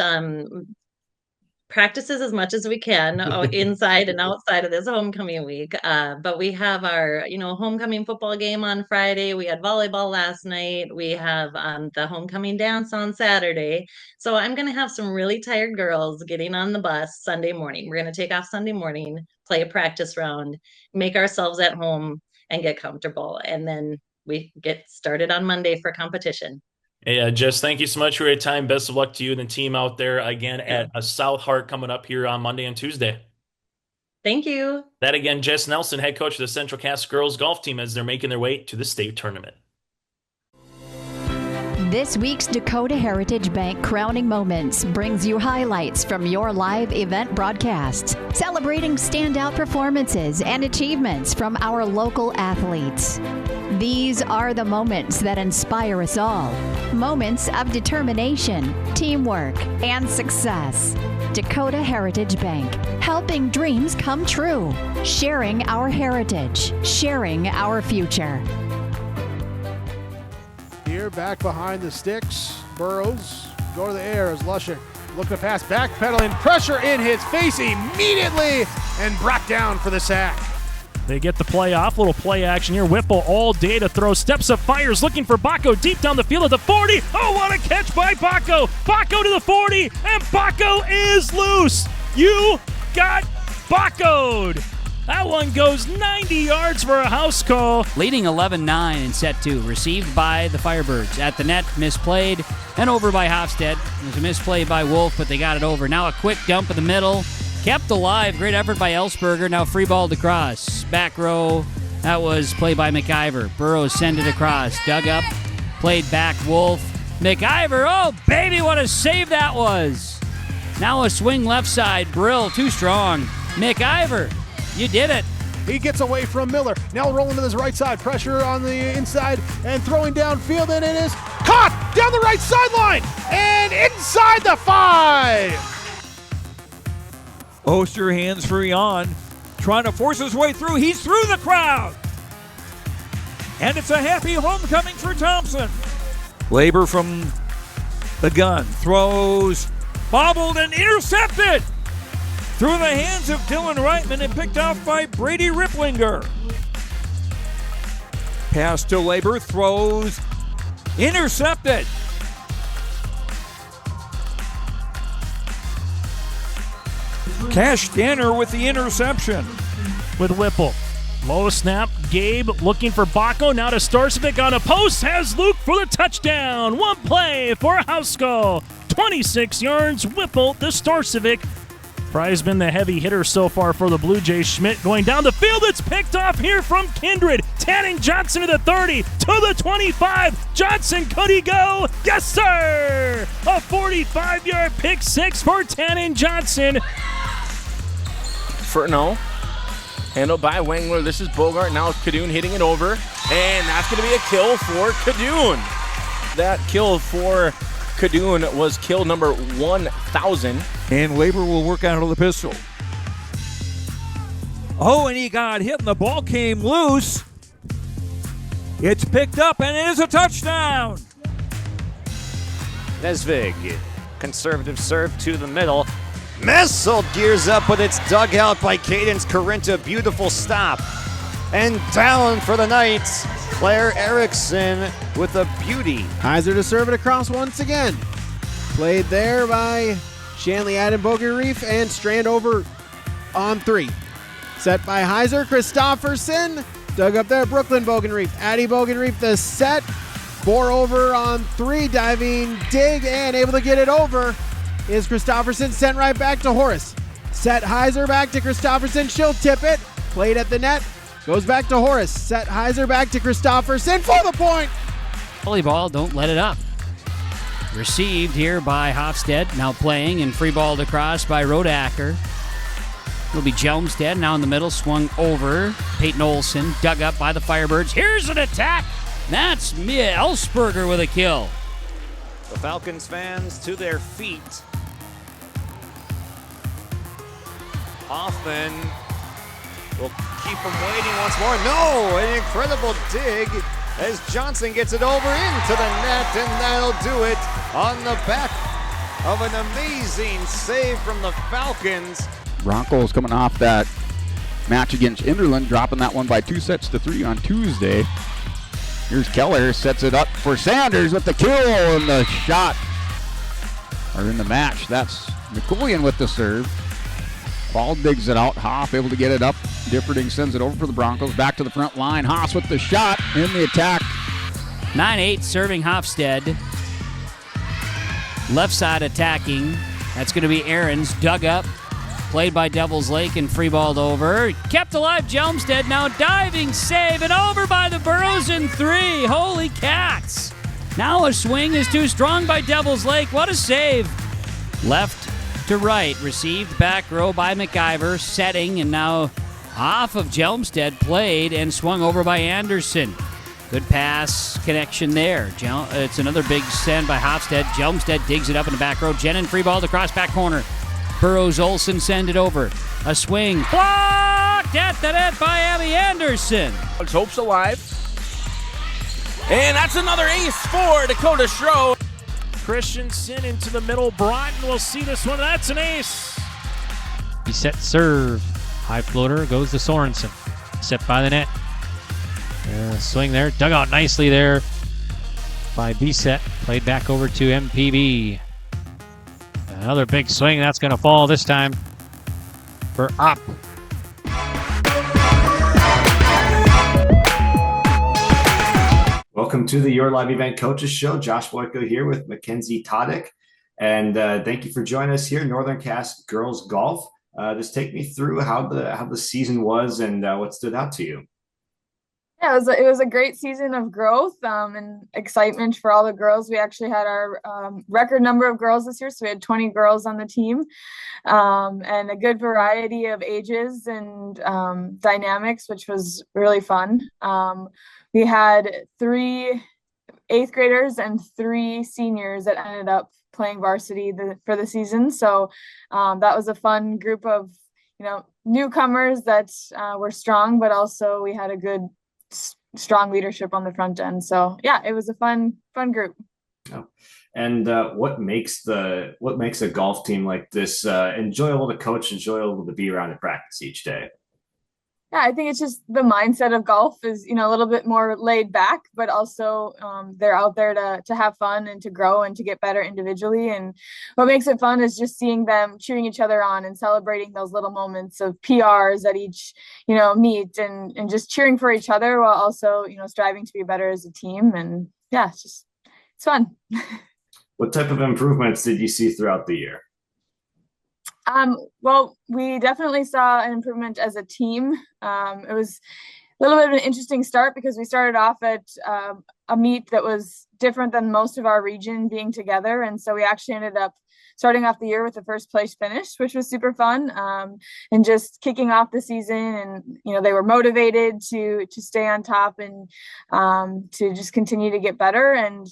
[SPEAKER 7] practices as much as we can inside and outside of this homecoming week. But we have our, homecoming football game on Friday. We had volleyball last night. We have the homecoming dance on Saturday. So I'm going to have some really tired girls getting on the bus Sunday morning. We're going to take off Sunday morning, play a practice round, make ourselves at home and get comfortable. And then we get started on Monday for competition.
[SPEAKER 1] Hey, Jess, thank you so much for your time. Best of luck to you and the team out there again at South Hart coming up here on Monday and Tuesday.
[SPEAKER 7] Thank you.
[SPEAKER 1] That again, Jess Nelson, head coach of the Central Cass girls golf team as they're making their way to the state tournament.
[SPEAKER 8] This week's Dakota Heritage Bank Crowning Moments brings you highlights from your live event broadcasts, celebrating standout performances and achievements from our local athletes. These are the moments that inspire us all. Moments of determination, teamwork, and success. Dakota Heritage Bank, helping dreams come true. Sharing our heritage, sharing our future.
[SPEAKER 9] Here, back behind the sticks, Burrows, go to the air as Lushik looking to pass, backpedaling, pressure in his face immediately, and brought down for the sack.
[SPEAKER 10] They get the play off, little play action here. Whipple all day to throw, steps up, fires, looking for Baco deep down the field at the 40. Oh, what a catch by Baco. Baco to the 40, and Baco is loose. You got Baco'd. That one goes 90 yards for a house call.
[SPEAKER 11] Leading 11-9 in set 2. Received by the Firebirds. At the net, misplayed, and over by Hofstad. It was a misplay by Wolf, but they got it over. Now a quick dump in the middle. Kept alive. Great effort by Ellsberger. Now free balled across. Back row. That was play by McIver. Burrows send it across. Dug up. Played back. Wolf. McIver. Oh, baby, what a save that was. Now a swing left side. Brill, too strong. McIver. You did it.
[SPEAKER 9] He gets away from Miller. Now rolling to his right side. Pressure on the inside and throwing downfield, and it is caught down the right sideline and inside the 5.
[SPEAKER 10] Oster hands free on, trying to force his way through. He's through the crowd. And it's a happy homecoming for Thompson. Labor from the gun. Throws, bobbled and intercepted. Through the hands of Dylan Reitman and picked off by Brady Riplinger. Pass to Labor, throws, intercepted. Cash Danner with the interception. With Whipple. Low snap, Gabe looking for Baco, now to Starcevic on a post, has Luke for the touchdown. One play for a house goal. 26 yards, Whipple to Starcevic.
[SPEAKER 12] Fry's been the heavy hitter so far for the Blue Jays. Schmidt going down the field. It's picked off here from Kindred. Tanning Johnson to the 30, to the 25. Johnson, could he go? Yes, sir! A 45-yard pick six for Tanning Johnson.
[SPEAKER 13] Furtno, handled by Wengler. This is Bogart. Now Kadoon hitting it over. And that's going to be a kill for Kadoon. That kill for Kadoon was kill number 1,000.
[SPEAKER 10] And Labor will work out of the pistol. Oh, and he got hit and the ball came loose. It's picked up and it is a touchdown.
[SPEAKER 6] Nesvig, conservative serve to the middle. Missile gears up, but it's dug out by Cadence Carinta. Beautiful stop. And down for the Knights, Claire Erickson with a beauty.
[SPEAKER 9] Heiser to serve it across once again. Played there by Shanley Addenbogen-Reef, and Strand over on 3. Set by Heiser, Christofferson. Dug up there, Brooklyn Bogenreef. Addie Bogenreef the set. 4 over on 3, diving dig, and able to get it over is Christofferson. Sent right back to Horace. Set Heiser back to Christofferson. She'll tip it. Played at the net. Goes back to Horace. Set Heiser back to Christofferson for the point.
[SPEAKER 11] Volleyball, don't let it up. Received here by Hofstede, now playing, and free balled across by Rodacker. It'll be Jelmstead now in the middle, swung over. Peyton Olsen, dug up by the Firebirds. Here's an attack. That's Mia Elsberger with a kill.
[SPEAKER 6] The Falcons fans to their feet. Hoffman will keep them waiting once more. No, an incredible dig as Johnson gets it over into the net, and that'll do it on the back of an amazing save from the Falcons.
[SPEAKER 14] Broncos coming off that match against Inderland, dropping that one by 2-3 on Tuesday. Here's Keller, sets it up for Sanders with the kill, and the shot are in the match. That's McCoyan with the serve. Ball digs it out. Hoff able to get it up. Differding sends it over for the Broncos. Back to the front line. Haas with the shot in the attack.
[SPEAKER 11] 9-8 serving Hofstede. Left side attacking. That's going to be Aaron's. Dug up. Played by Devils Lake and free-balled over. Kept alive Jelmstead. Now diving save and over by the Burrows in 3. Holy cats. Now a swing is too strong by Devils Lake. What a save. Left to right. Received back row by McIver. Setting and now off of Jelmstead. Played and swung over by Anderson. Good pass connection there. It's another big send by Hofstede. Jelmstead digs it up in the back row. Jenin free-balled across back corner. Burrows Olsen send it over. A swing. Blocked at the net by Abby Anderson.
[SPEAKER 13] Hope's alive. And that's another ace for Dakota Schroe.
[SPEAKER 12] Christensen into the middle. Broughton will see this one. That's an ace.
[SPEAKER 15] He set serve. High floater goes to Sorensen. Set by the net. Swing there. Dug out nicely there by B-Set. Played back over to MPB. Another big swing. That's going to fall this time for Opp.
[SPEAKER 16] Welcome to the Your Live Event Coaches Show. Josh Boyko here with Mackenzie Tadych. And thank you for joining us here, Northern Cast Girls Golf. Just take me through how the season was and what stood out to you.
[SPEAKER 17] Yeah, it was a great season of growth and excitement for all the girls. We actually had our record number of girls this year, so we had 20 girls on the team, and a good variety of ages and dynamics, which was really fun. We had 3 8th graders and 3 seniors that ended up playing varsity for the season. So that was a fun group of newcomers that were strong, but also we had a good strong leadership on the front end. So yeah, it was a fun group.
[SPEAKER 16] Oh. And what makes a golf team like this enjoyable to coach, enjoyable to be around and practice each day?
[SPEAKER 17] Yeah, I think it's just the mindset of golf is, a little bit more laid back, but also they're out there to have fun and to grow and to get better individually. And what makes it fun is just seeing them cheering each other on and celebrating those little moments of PRs at each, meet and just cheering for each other while also, striving to be better as a team. And yeah, it's fun.
[SPEAKER 16] What type of improvements did you see throughout the year?
[SPEAKER 17] Well, we definitely saw an improvement as a team. It was a little bit of an interesting start because we started off at a meet that was different than most of our region being together. And so we actually ended up starting off the year with the first place finish, which was super fun, and just kicking off the season. And, they were motivated to stay on top and to just continue to get better. And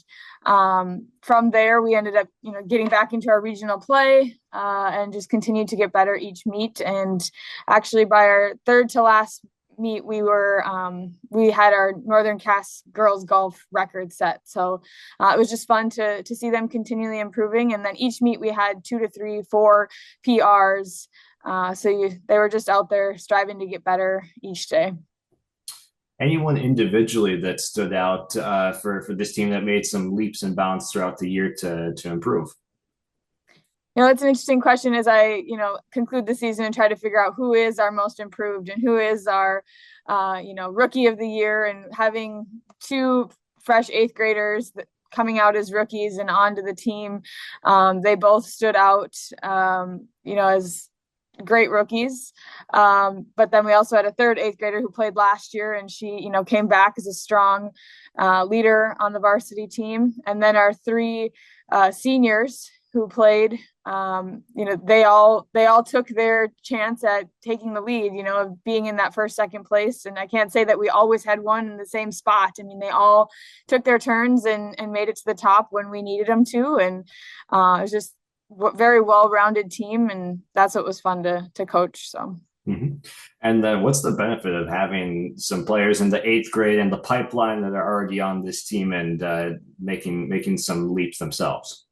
[SPEAKER 17] from there, we ended up, getting back into our regional play and just continued to get better each meet. And actually by our third to last meet, we had our Northern Cass girls golf record set. So it was just fun to see them continually improving. And then each meet we had 2 to 3, 4 PRs. They were just out there striving to get better each day.
[SPEAKER 16] Anyone individually that stood out for this team that made some leaps and bounds throughout the year to improve?
[SPEAKER 17] It's an interesting question as I, conclude the season and try to figure out who is our most improved and who is our, rookie of the year. And having 2 fresh 8th graders coming out as rookies and onto the team, they both stood out, as great rookies. But then we also had a third 8th grader who played last year, and she, came back as a strong leader on the varsity team. And then our 3 seniors who played, they all took their chance at taking the lead, of being in that first, second place. And I can't say that we always had one in the same spot. I mean, they all took their turns and made it to the top when we needed them to. And it was just a very well-rounded team. And that's what was fun to coach. So.
[SPEAKER 16] Mm-hmm. And what's the benefit of having some players in the 8th grade and the pipeline that are already on this team and making some leaps themselves?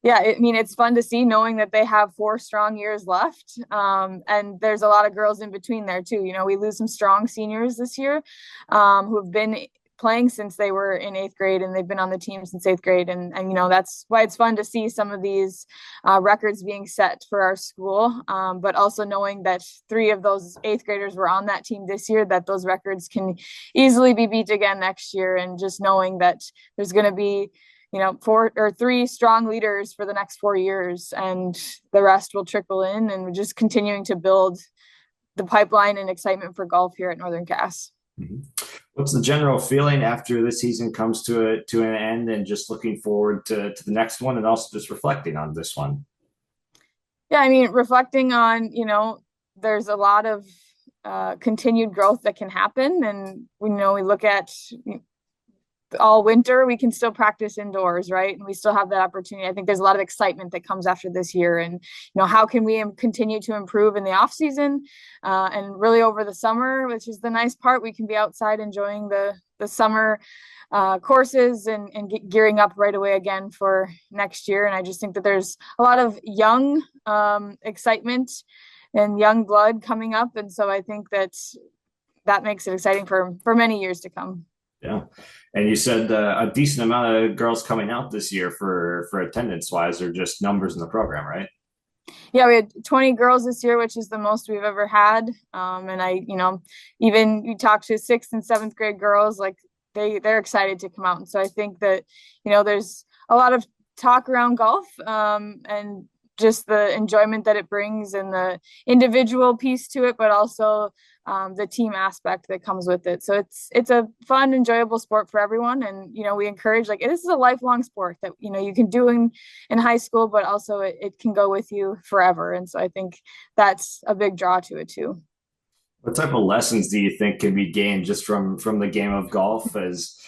[SPEAKER 17] Yeah, it's fun to see, knowing that they have 4 strong years left. And there's a lot of girls in between there too. We lose some strong seniors this year who have been playing since they were in 8th grade, and they've been on the team since 8th grade. And that's why it's fun to see some of these records being set for our school. But also knowing that 3 of those 8th graders were on that team this year, that those records can easily be beat again next year. And just knowing that there's going to be 4 or 3 strong leaders for the next 4 years, and the rest will trickle in, and we're just continuing to build the pipeline and excitement for golf here at Northern Cass.
[SPEAKER 16] Mm-hmm. What's the general feeling after this season comes to an end, and just looking forward to the next one, and also just reflecting on this one?
[SPEAKER 17] Yeah, reflecting on, there's a lot of continued growth that can happen. And we look at all winter, we can still practice indoors, right? And we still have that opportunity. I think there's a lot of excitement that comes after this year, and how can we continue to improve in the off season and really over the summer, which is the nice part. We can be outside enjoying the summer courses and gearing up right away again for next year. And I just think that there's a lot of young excitement and young blood coming up, and so I think that makes it exciting for many years to come.
[SPEAKER 16] Yeah. And you said a decent amount of girls coming out this year for attendance wise, or just numbers in the program, right?
[SPEAKER 17] Yeah, we had 20 girls this year, which is the most we've ever had. And even you talk to 6th and 7th grade girls, like they're excited to come out. And so I think that, there's a lot of talk around golf and just the enjoyment that it brings and the individual piece to it, but also the team aspect that comes with it. So it's a fun, enjoyable sport for everyone. And, we encourage, this is a lifelong sport that, you can do in high school, but also it can go with you forever. And so I think that's a big draw to it too.
[SPEAKER 16] What type of lessons do you think can be gained just from the game of golf, as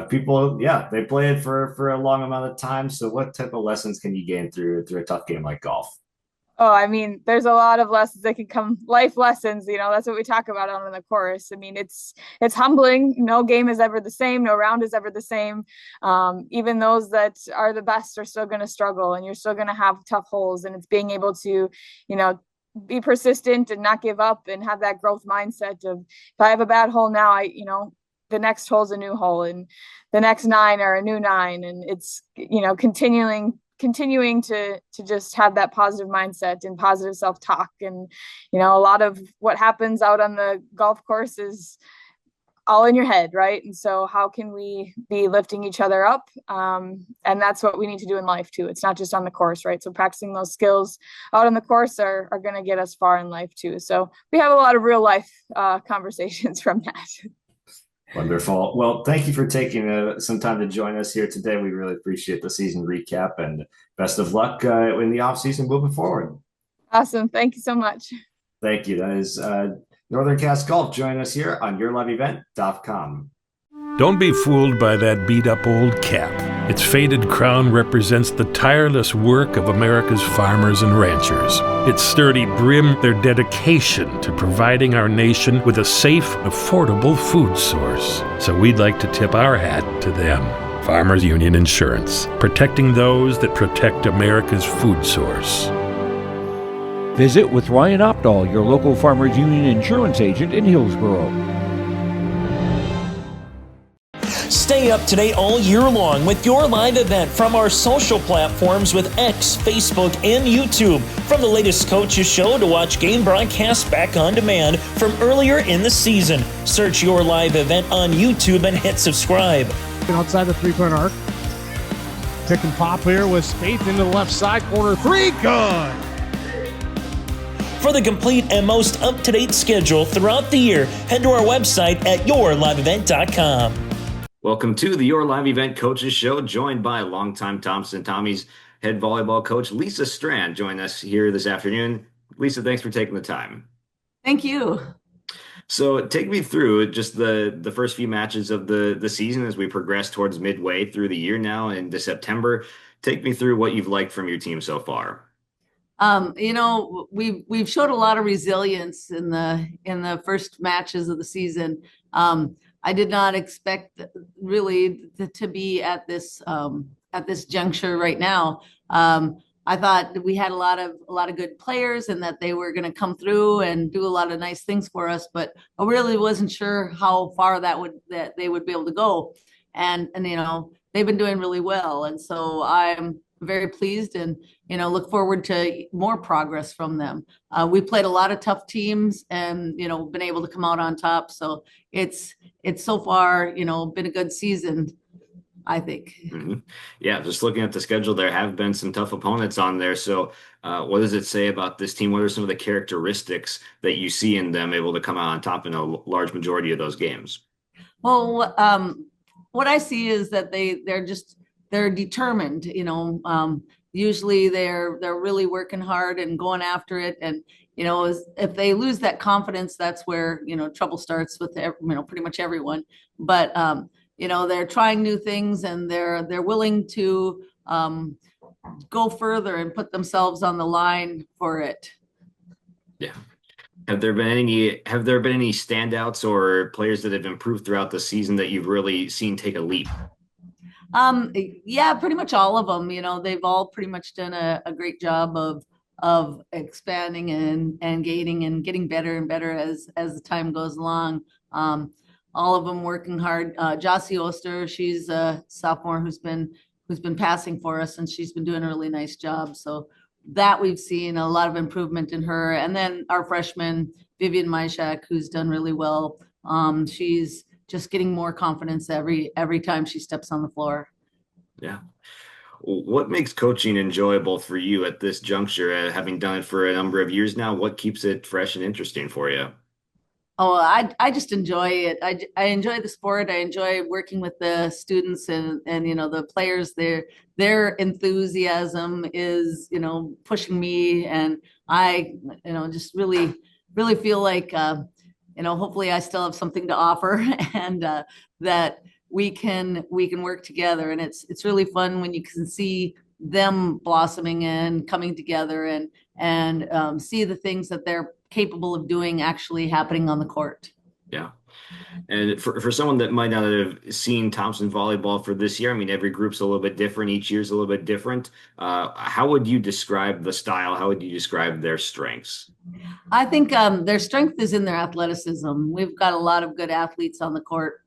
[SPEAKER 16] people, they play it for a long amount of time. So what type of lessons can you gain through a tough game like golf?
[SPEAKER 17] Oh, there's a lot of lessons that can come, life lessons, that's what we talk about on the course. It's humbling. No game is ever the same. No round is ever the same. Even those that are the best are still going to struggle, and you're still going to have tough holes. And it's being able to, be persistent and not give up, and have that growth mindset of, if I have a bad hole now, the next hole's a new hole, and the next 9 are a new 9. And it's, continuing to just have that positive mindset and positive self-talk. And, a lot of what happens out on the golf course is all in your head, right? And so how can we be lifting each other up? And that's what we need to do in life too. It's not just on the course, right? So practicing those skills out on the course are going to get us far in life too. So we have a lot of real life conversations from that.
[SPEAKER 16] Wonderful. Well, thank you for taking some time to join us here today. We really appreciate the season recap, and best of luck in the off season moving forward.
[SPEAKER 17] Awesome. Thank you so much.
[SPEAKER 16] Thank you. That is Northern Cast Golf. Join us here on YourLiveEvent.com.
[SPEAKER 18] Don't be fooled by that beat-up old cap. Its faded crown represents the tireless work of America's farmers and ranchers. Its sturdy brim, their dedication to providing our nation with a safe, affordable food source. So we'd like to tip our hat to them. Farmers Union Insurance, protecting those that protect America's food source.
[SPEAKER 10] Visit with Ryan Opdahl, your local Farmers Union insurance agent in Hillsboro.
[SPEAKER 1] Stay up to date all year long with your live event from our social platforms with X, Facebook, and YouTube. From the latest coaches show to watch game broadcasts back on demand from earlier in the season. Search your live event on YouTube and hit subscribe.
[SPEAKER 19] Outside the three-point arc. Pick and pop here with Spaeth into the left side corner. Three, good.
[SPEAKER 1] For the complete and most up-to-date schedule throughout the year, head to our website at yourliveevent.com.
[SPEAKER 20] Welcome to the Your Live Event Coaches Show, joined by longtime Thompson Tommies head volleyball coach Lisa Strand. Join us here this afternoon. Lisa, thanks for taking the time.
[SPEAKER 21] Thank you.
[SPEAKER 20] So take me through just the first few matches of the season as we progress towards midway through the year now into September. Take me through what you've liked from your team so far.
[SPEAKER 21] We've showed a lot of resilience in the first matches of the season. I did not expect really to be at this juncture right now. I thought that we had a lot of good players and that they were going to come through and do a lot of nice things for us, but I really wasn't sure how far that they would be able to go. And they've been doing really well, and so I'm very pleased and look forward to more progress from them. We played a lot of tough teams and been able to come out on top. So it's so far been a good season, I think.
[SPEAKER 20] Mm-hmm. Yeah, just looking at the schedule, there have been some tough opponents on there. So what does it say about this team? What are some of the characteristics that you see in them able to come out on top in a large majority of those games?
[SPEAKER 21] Well, what I see is that they're determined. Usually they're really working hard and going after it. And, if they lose that confidence, that's where, trouble starts with, pretty much everyone. But, they're trying new things and they're willing to go further and put themselves on the line for it.
[SPEAKER 20] Yeah. Have there been any standouts or players that have improved throughout the season that you've really seen take a leap?
[SPEAKER 21] Yeah, pretty much all of them. They've all pretty much done a great job of expanding and gaining and getting better and better as the time goes along. All of them working hard. Jossie Oster, she's a sophomore who's been passing for us, and she's been doing a really nice job. So that we've seen a lot of improvement in her. And then our freshman Vivian Myshak, who's done really well. She's just getting more confidence every time she steps on the floor.
[SPEAKER 20] Yeah. What makes coaching enjoyable for you at this juncture, having done it for a number of years now? What keeps it fresh and interesting for you?
[SPEAKER 21] Oh, I just enjoy it. I enjoy the sport. I enjoy working with the students and the players. Their enthusiasm is pushing me, and I just really feel like hopefully I still have something to offer, and that we can work together. And it's really fun when you can see them blossoming and coming together and see the things that they're capable of doing actually happening on the court.
[SPEAKER 20] Yeah. And for someone that might not have seen Thompson volleyball for this year, I mean, every group's a little bit different. Each year's a little bit different. How would you describe the style? How would you describe their strengths?
[SPEAKER 21] I think their strength is in their athleticism. We've got a lot of good athletes on the court.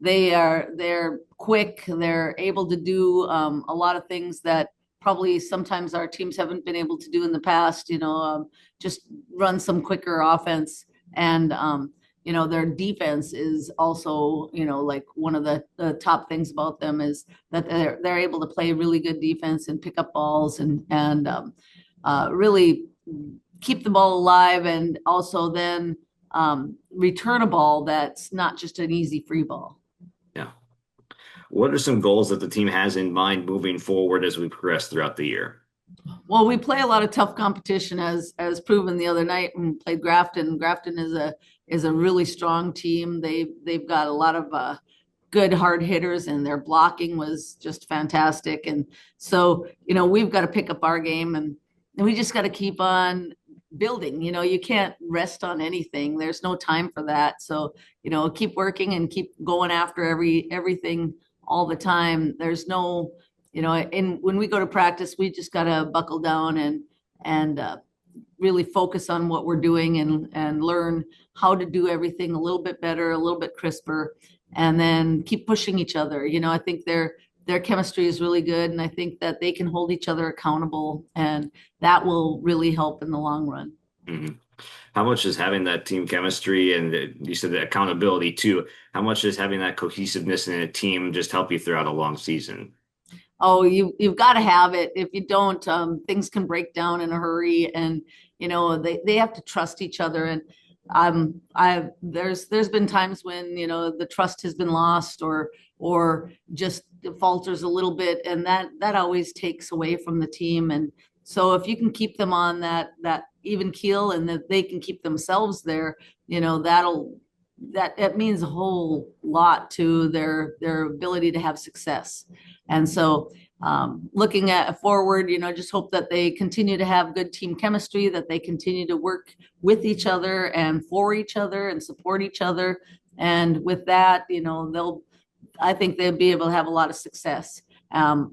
[SPEAKER 21] They're quick. They're able to do a lot of things that probably sometimes our teams haven't been able to do in the past, just run some quicker offense. And, their defense is also, like one of the top things about them is that they're able to play really good defense and pick up balls and really keep the ball alive, and also then return a ball that's not just an easy free ball.
[SPEAKER 20] Yeah. What are some goals that the team has in mind moving forward as we progress throughout the year?
[SPEAKER 21] Well, we play a lot of tough competition, as proven the other night when we played Grafton. Grafton is a really strong team. They've got a lot of good hard hitters, and their blocking was just fantastic. And so, we've got to pick up our game, and we just got to keep on building. You can't rest on anything. There's no time for that. So, keep working and keep going after everything all the time. There's no, and when we go to practice, we just got to buckle down and really focus on what we're doing and learn how to do everything a little bit better, a little bit crisper, and then keep pushing each other. I think their chemistry is really good, and I think that they can hold each other accountable, and that will really help in the long run.
[SPEAKER 20] Mm-hmm. How much is having that team chemistry, and you said the accountability too, how much is having that cohesiveness in a team just help you throughout a long season?
[SPEAKER 21] Oh, you've got to have it. If you don't, things can break down in a hurry, and they have to trust each other. And there's been times when the trust has been lost or just falters a little bit, and that always takes away from the team. And so if you can keep them on that even keel, and that they can keep themselves there, that means a whole lot to their ability to have success. And so looking at forward, just hope that they continue to have good team chemistry, that they continue to work with each other and for each other and support each other. And with that, I think they'll be able to have a lot of success.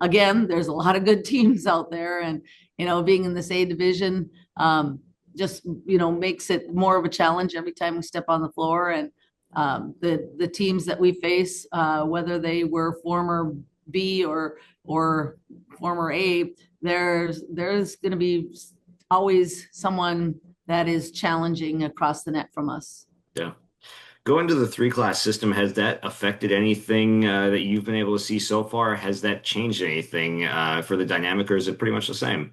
[SPEAKER 21] Again, there's a lot of good teams out there, and, being in this A division just, makes it more of a challenge every time we step on the floor. And the teams that we face, whether they were former B or former A, there's going to be always someone that is challenging across the net from us.
[SPEAKER 20] Yeah. Going to the 3-class system, has that affected anything that you've been able to see so far? Has that changed anything for the dynamic, or is it pretty much the same?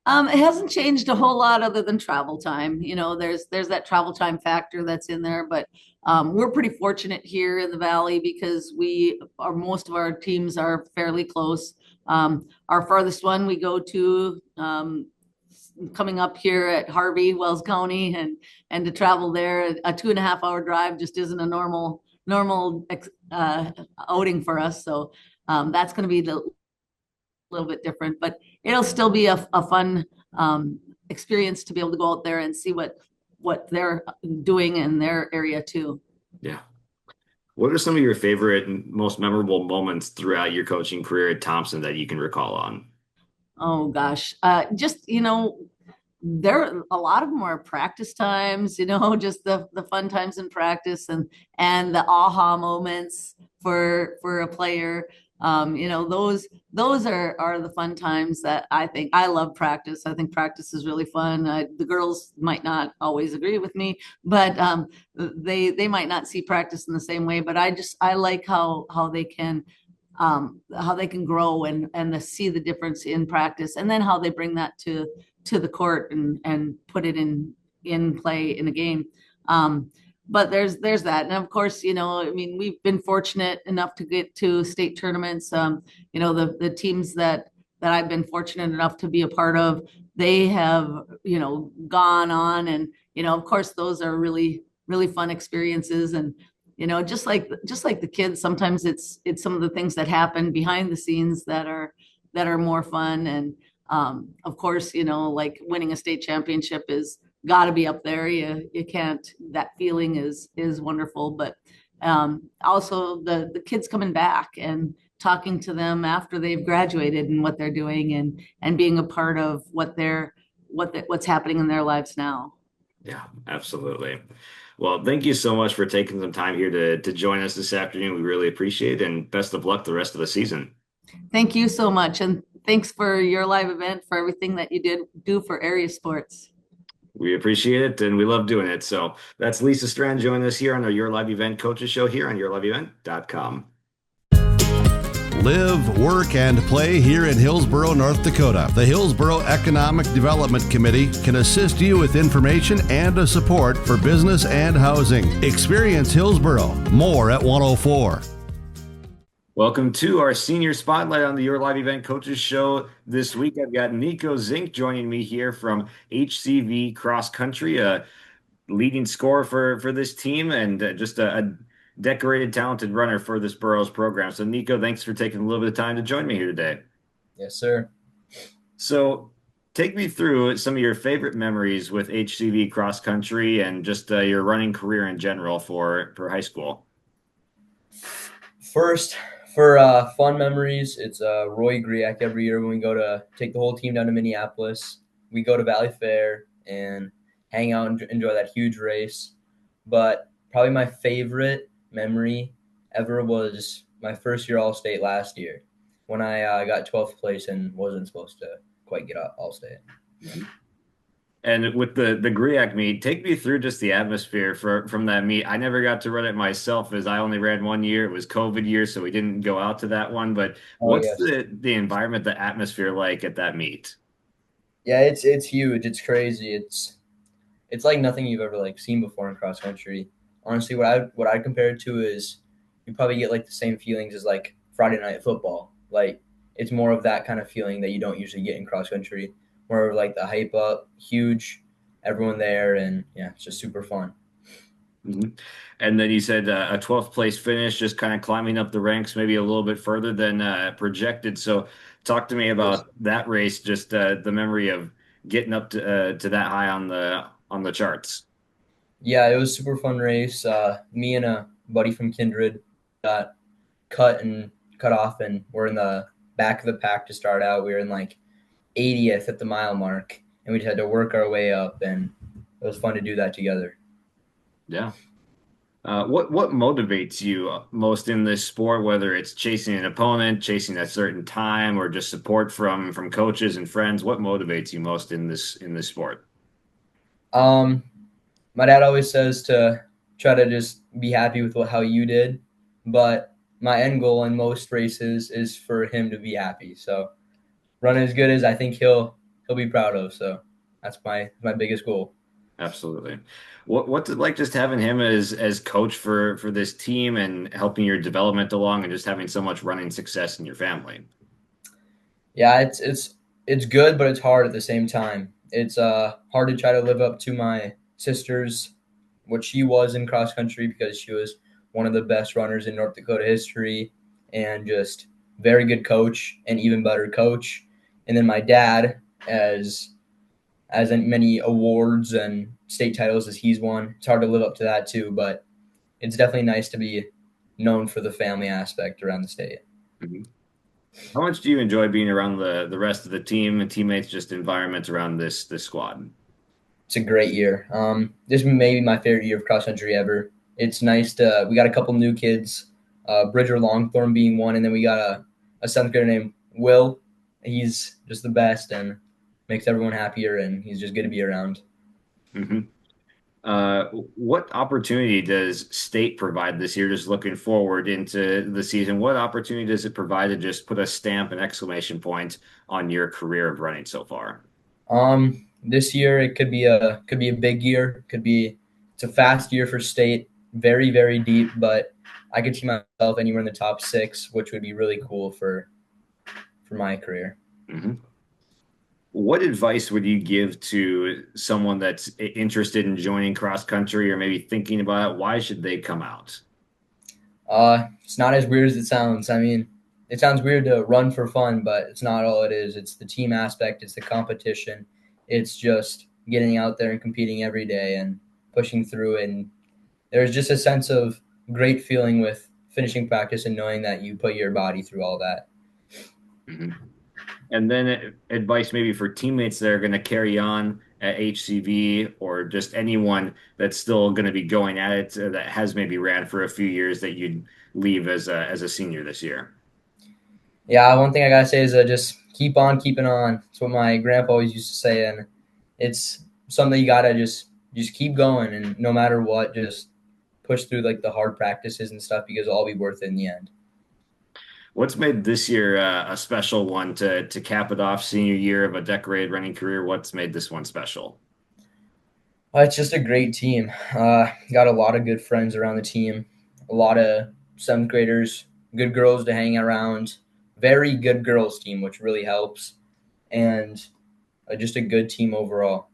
[SPEAKER 21] It hasn't changed a whole lot other than travel time. There's that travel time factor that's in there, but we're pretty fortunate here in the Valley because most of our teams are fairly close. Our farthest one we go to coming up here at Harvey, Wells County, and to travel there, a 2.5-hour drive just isn't a normal outing for us. So that's going to be a little bit different, but it'll still be a fun experience to be able to go out there and see what they're doing in their area too.
[SPEAKER 20] Yeah. What are some of your favorite and most memorable moments throughout your coaching career at Thompson that you can recall on?
[SPEAKER 21] Oh gosh. Just, there a lot of them are practice times, just the fun times in practice and the aha moments for a player. Those are the fun times that I think. I love practice. I think practice is really fun. The girls might not always agree with me, but they might not see practice in the same way. But I like how they can grow and to see the difference in practice, and then how they bring that to the court and put it in play in a game. But there's that. And of course, we've been fortunate enough to get to state tournaments. The teams that I've been fortunate enough to be a part of, they have, gone on, and, of course, those are really, really fun experiences. And, just like the kids, sometimes it's some of the things that happen behind the scenes that are more fun. And of course, like winning a state championship is got to be up there. You can't, that feeling is wonderful. But also the kids coming back and talking to them after they've graduated and what they're doing and being a part of what's happening in their lives now.
[SPEAKER 20] Yeah, absolutely. Well, thank you so much for taking some time here to join us this afternoon. We really appreciate it, and best of luck the rest of the season.
[SPEAKER 21] Thank you so much. And thanks for your live event, for everything that you do for area sports.
[SPEAKER 20] We appreciate it, and we love doing it. So that's Lisa Strand joining us here on our Your Live Event Coaches Show here on yourliveevent.com.
[SPEAKER 3] Live, work, and play here in Hillsboro, North Dakota. The Hillsboro Economic Development Committee can assist you with information and support for business and housing. Experience Hillsboro. More at 104.
[SPEAKER 20] Welcome to our senior spotlight on the Your Live Event Coaches Show. This week, I've got Niko Zink joining me here from HCV Cross Country, a leading scorer for this team and just a decorated, talented runner for this Burroughs program. So, Niko, thanks for taking a little bit of time to join me here today.
[SPEAKER 2] Yes, sir.
[SPEAKER 20] So, take me through some of your favorite memories with HCV Cross Country and just your running career in general for high school.
[SPEAKER 2] First, for fun memories, it's Roy Griak every year when we go to take the whole team down to Minneapolis. We go to Valley Fair and hang out and enjoy that huge race. But probably my favorite memory ever was my first year All-State last year when I got 12th place and wasn't supposed to quite get All-State.
[SPEAKER 20] And with the GRIAC meet, take me through just the atmosphere from that meet. I never got to run it myself as I only ran one year. It was COVID year, so we didn't go out to that one. But what's the environment, the atmosphere like at that meet?
[SPEAKER 2] Yeah, it's huge. It's crazy. It's like nothing you've ever seen before in cross country. Honestly, what I'd compare it to is you probably get the same feelings as Friday night football. It's more of that kind of feeling that you don't usually get in cross country. More of the hype up, huge, everyone there, and yeah, it's just super fun.
[SPEAKER 20] Mm-hmm. And then you said a 12th place finish, just kind of climbing up the ranks, maybe a little bit further than projected. So talk to me about that race, just the memory of getting up to that high on the charts.
[SPEAKER 2] Yeah, it was a super fun race. Me and a buddy from Kindred got cut off, and we're in the back of the pack to start out. We were in 80th at the mile mark, and we just had to work our way up, and it was fun to do that together.
[SPEAKER 20] Yeah. What motivates you most in this sport, whether it's chasing an opponent, chasing a certain time, or just support from coaches and friends? What motivates you most in this sport?
[SPEAKER 2] My dad always says to try to just be happy with how you did, but my end goal in most races is for him to be happy. So run as good as I think he'll be proud of. So that's my biggest goal.
[SPEAKER 20] Absolutely. What's it like just having him as coach for this team and helping your development along and just having so much running success in your family?
[SPEAKER 2] Yeah, it's good, but it's hard at the same time. It's hard to try to live up to my sister's, what she was in cross country, because she was one of the best runners in North Dakota history and just very good coach and even better coach. And then my dad, as many awards and state titles as he's won, it's hard to live up to that too, but it's definitely nice to be known for the family aspect around the state.
[SPEAKER 20] Mm-hmm. How much do you enjoy being around the rest of the team and teammates, just environment around this squad?
[SPEAKER 2] It's a great year. This may be my favorite year of cross country ever. It's nice we got a couple new kids, Bridger Longthorn being one, and then we got a seventh grader named Will. He's just the best and makes everyone happier, and he's just good to be around.
[SPEAKER 20] Mm-hmm. What opportunity does state provide this year, just looking forward into the season? What opportunity does it provide to just put a stamp, an exclamation point on your career of running so far?
[SPEAKER 2] This year it could be a big year. It's a fast year for state, very, very deep, but I could see myself anywhere in the top 6, which would be really cool for my career.
[SPEAKER 20] Mm-hmm. What advice would you give to someone that's interested in joining cross country or maybe thinking about it? Why should they come out?
[SPEAKER 2] It's not as weird as it sounds. I mean, it sounds weird to run for fun, but it's not all it is. It's the team aspect. It's the competition. It's just getting out there and competing every day and pushing through. And there's just a sense of great feeling with finishing practice and knowing that you put your body through all that.
[SPEAKER 20] Mm-hmm. And then advice maybe for teammates that are going to carry on at HCV or just anyone that's still going to be going at it that has maybe ran for a few years that you'd leave as a senior this year.
[SPEAKER 2] Yeah, one thing I got to say is just keep on keeping on. That's what my grandpa always used to say. And it's something you gotta just keep going, and no matter what, just push through like the hard practices and stuff, because it'll all be worth it in the end.
[SPEAKER 20] What's made this year a special one to cap it off, senior year of a decorated running career? What's made this one special?
[SPEAKER 2] It's just a great team. Got a lot of good friends around the team, a lot of 7th graders, good girls to hang around, very good girls team, which really helps, and just a good team overall.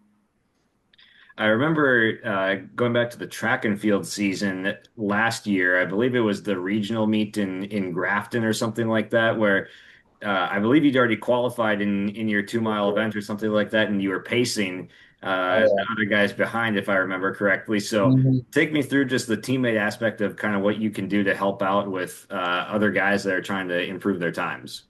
[SPEAKER 20] I remember going back to the track and field season last year. I believe it was the regional meet in Grafton or something like that, where I believe you'd already qualified in your 2-mile event or something like that, and you were pacing the other guys behind, if I remember correctly. So take me through just the teammate aspect of kind of what you can do to help out with other guys that are trying to improve their times.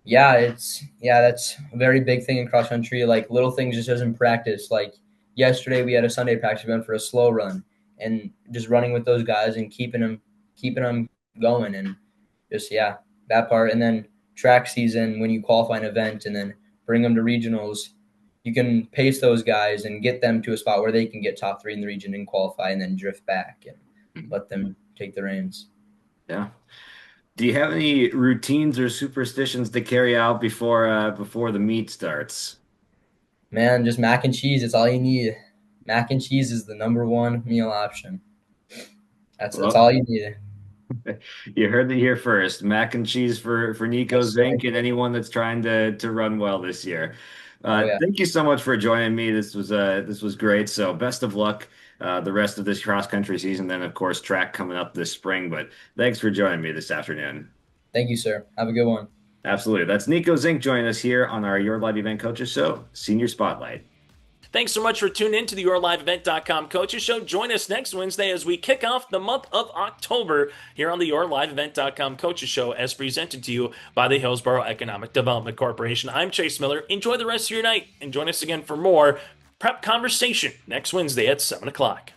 [SPEAKER 2] Yeah, that's a very big thing in cross country. Like little things just as in practice. Like yesterday we had a Sunday practice event for a slow run, and just running with those guys and keeping them going, and just that part. And then track season, when you qualify an event and then bring them to regionals, you can pace those guys and get them to a spot where they can get top 3 in the region and qualify, and then drift back and let them take the reins.
[SPEAKER 20] Yeah. Do you have any routines or superstitions to carry out before the meet starts?
[SPEAKER 2] Man, just mac and cheese. It's all you need. Mac and cheese is the #1 meal option. That's all you need.
[SPEAKER 20] You heard it here first. Mac and cheese for Niko, Zink, and anyone that's trying to run well this year. Thank you so much for joining me. This was great. So best of luck the rest of this cross country season. Then of course track coming up this spring. But thanks for joining me this afternoon.
[SPEAKER 2] Thank you, sir. Have a good one.
[SPEAKER 20] Absolutely. That's Niko Zink joining us here on our Your Live Event Coaches Show, Senior Spotlight.
[SPEAKER 1] Thanks so much for tuning in to the YourLiveEvent.com Coaches Show. Join us next Wednesday as we kick off the month of October here on the YourLiveEvent.com Coaches Show, as presented to you by the Hillsboro Economic Development Corporation. I'm Chase Miller. Enjoy the rest of your night, and join us again for more Prep Conversation next Wednesday at 7 o'clock.